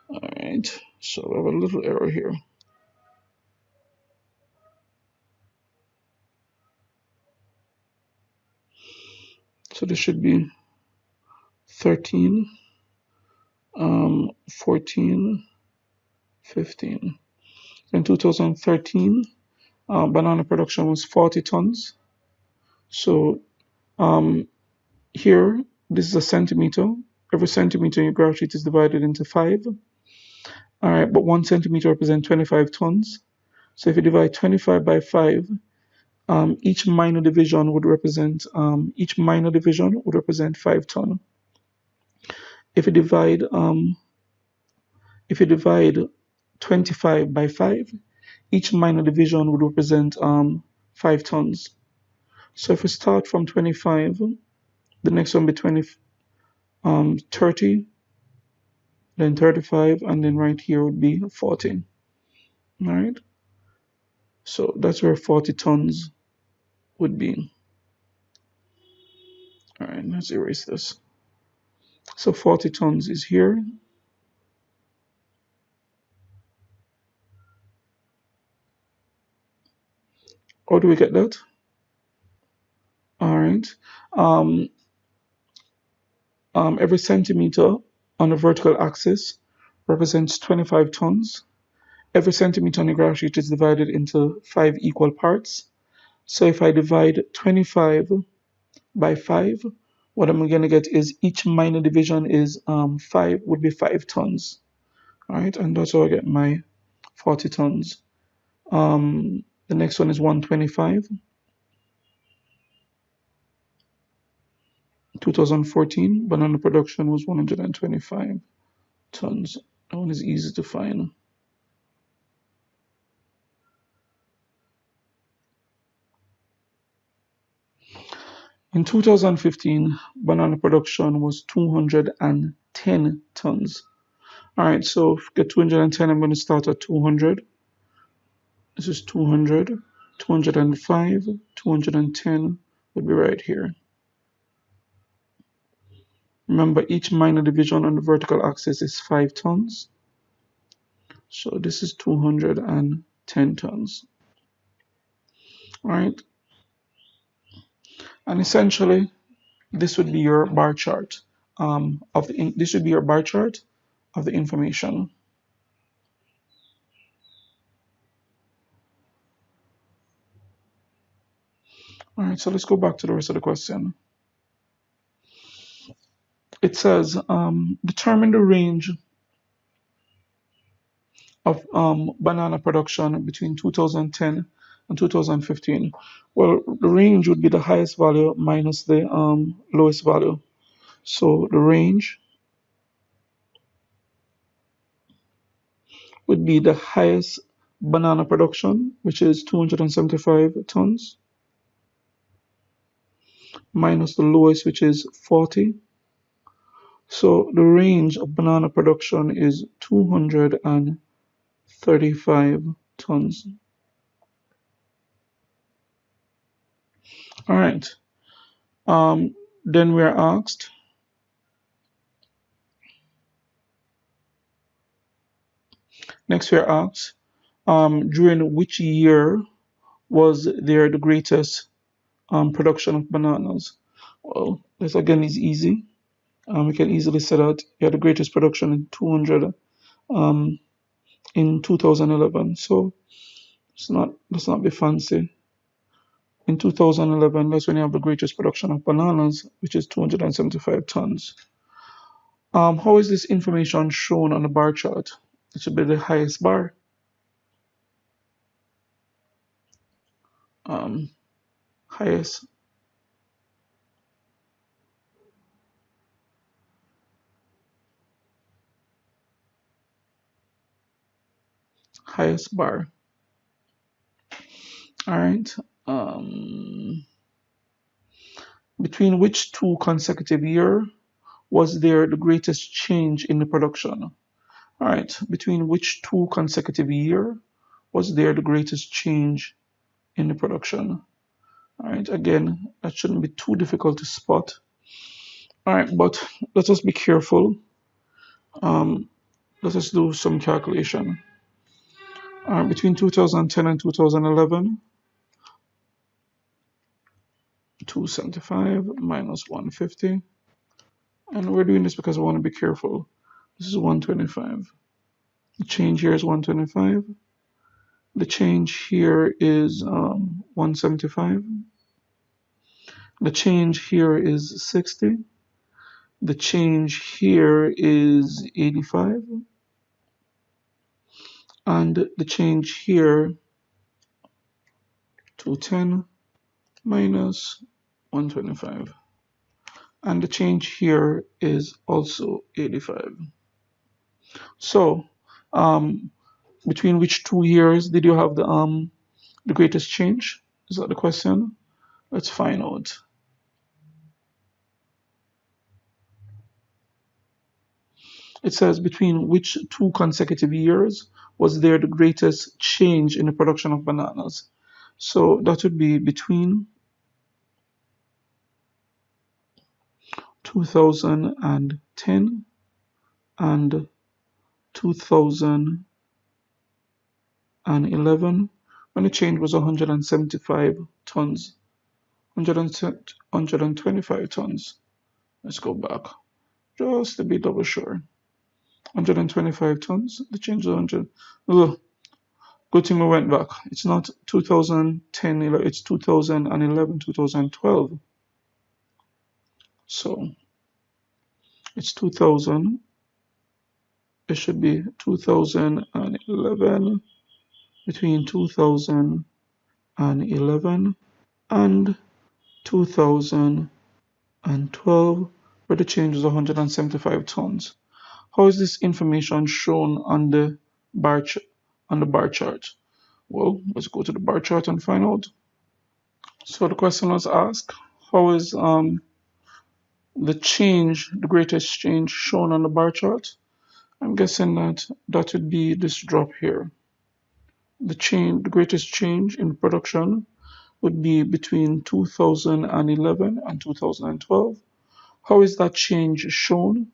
All right. So we have a little error here. So this should be 13, 14, 15. In 2013, banana production was 40 tons. So here, this is a centimeter. Every centimeter in your graph sheet is divided into 5. All right, but 1 centimeter represents 25 tons. So if you divide 25 by 5, each minor division would represent 5 tons. If you divide 25 by 5, each minor division would represent 5 tons. So if we start from 25, the next one will be 30, then 35, and then right here would be 40. All right. So that's where 40 tons would be. All right, let's erase this. So 40 tons is here. How do we get that? All right. Every centimeter on the vertical axis represents 25 tons. Every centimeter on the graph sheet is divided into 5 equal parts. So if I divide 25 by 5, what I'm going to get is each minor division is 5 would be 5 tons. All right, and that's how I get my 40 tons. The next one is 125. 2014, banana production was 125 tons. That one is easy to find. In 2015, banana production was 210 tons. All right, so if we get 210, I'm going to start at 200. This is 200, 205, 210 would be right here. Remember, each minor division on the vertical axis is 5 tons. So this is 210 tons. All right. And essentially, this would be your bar chart this would be your bar chart of the information. All right, so let's go back to the rest of the question. It says, determine the range of banana production between 2010 and 2015. Well, the range would be the highest value minus the lowest value. So the range would be the highest banana production, which is 275 tons, minus the lowest, which is 40. So the range of banana production is 235 tons. All right. Then we're asked, during which year was there the greatest production of bananas? Well, this again is easy. We can easily say that you had the greatest production in 2011. So let's not be fancy. In 2011, that's when you have the greatest production of bananas, which is 275 tons. How is this information shown on the bar chart? It should be the highest bar. Highest bar. All right. Between which 2 consecutive years was there the greatest change in the production? All right. Between which 2 consecutive years was there the greatest change in the production? All right. Again, that shouldn't be too difficult to spot. All right, but let us be careful. Let us do some calculation. Between 2010 and 2011, 275 minus 150. And we're doing this because we want to be careful. This is 125. The change here is 125. The change here is 175. The change here is 60. The change here is 85. And the change here, 210 minus 125. And the change here is also 85. So, between which 2 years did you have the greatest change? Is that the question? Let's find out. It says, between which 2 consecutive years was there the greatest change in the production of bananas? So that would be between 2010 and 2011, when the change was 175 tons, 125 tons. Let's go back just to be double sure. 125 tons. The change is 100. Oh, good thing we went back. It's not 2010, it's 2011, 2012. So it's 2000. It should be 2011, between 2011 and 2012, where the change was 175 tons. How is this information shown on the bar chart? Well, let's go to the bar chart and find out. So the question was asked, how is the greatest change shown on the bar chart? I'm guessing that would be this drop here. The greatest change in production would be between 2011 and 2012. How is that change shown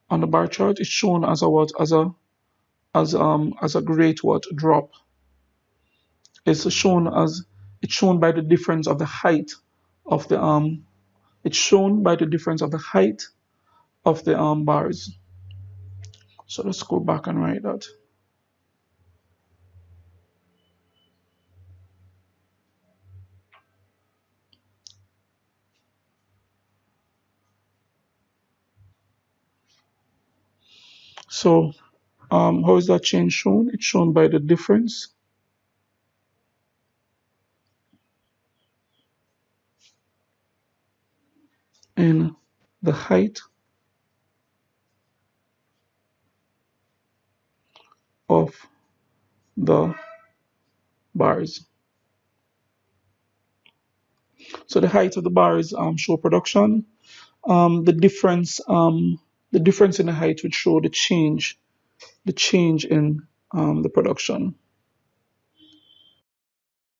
on the bar chart? It's shown as a what? As a great what? Drop. It's shown by the difference of the height of the It's shown by the difference of the height of the bars. So let's go back and write that. So how is that change shown? It's shown by the difference in the height of the bars. So the height of the bars show production. The difference in the height would show the change in the production.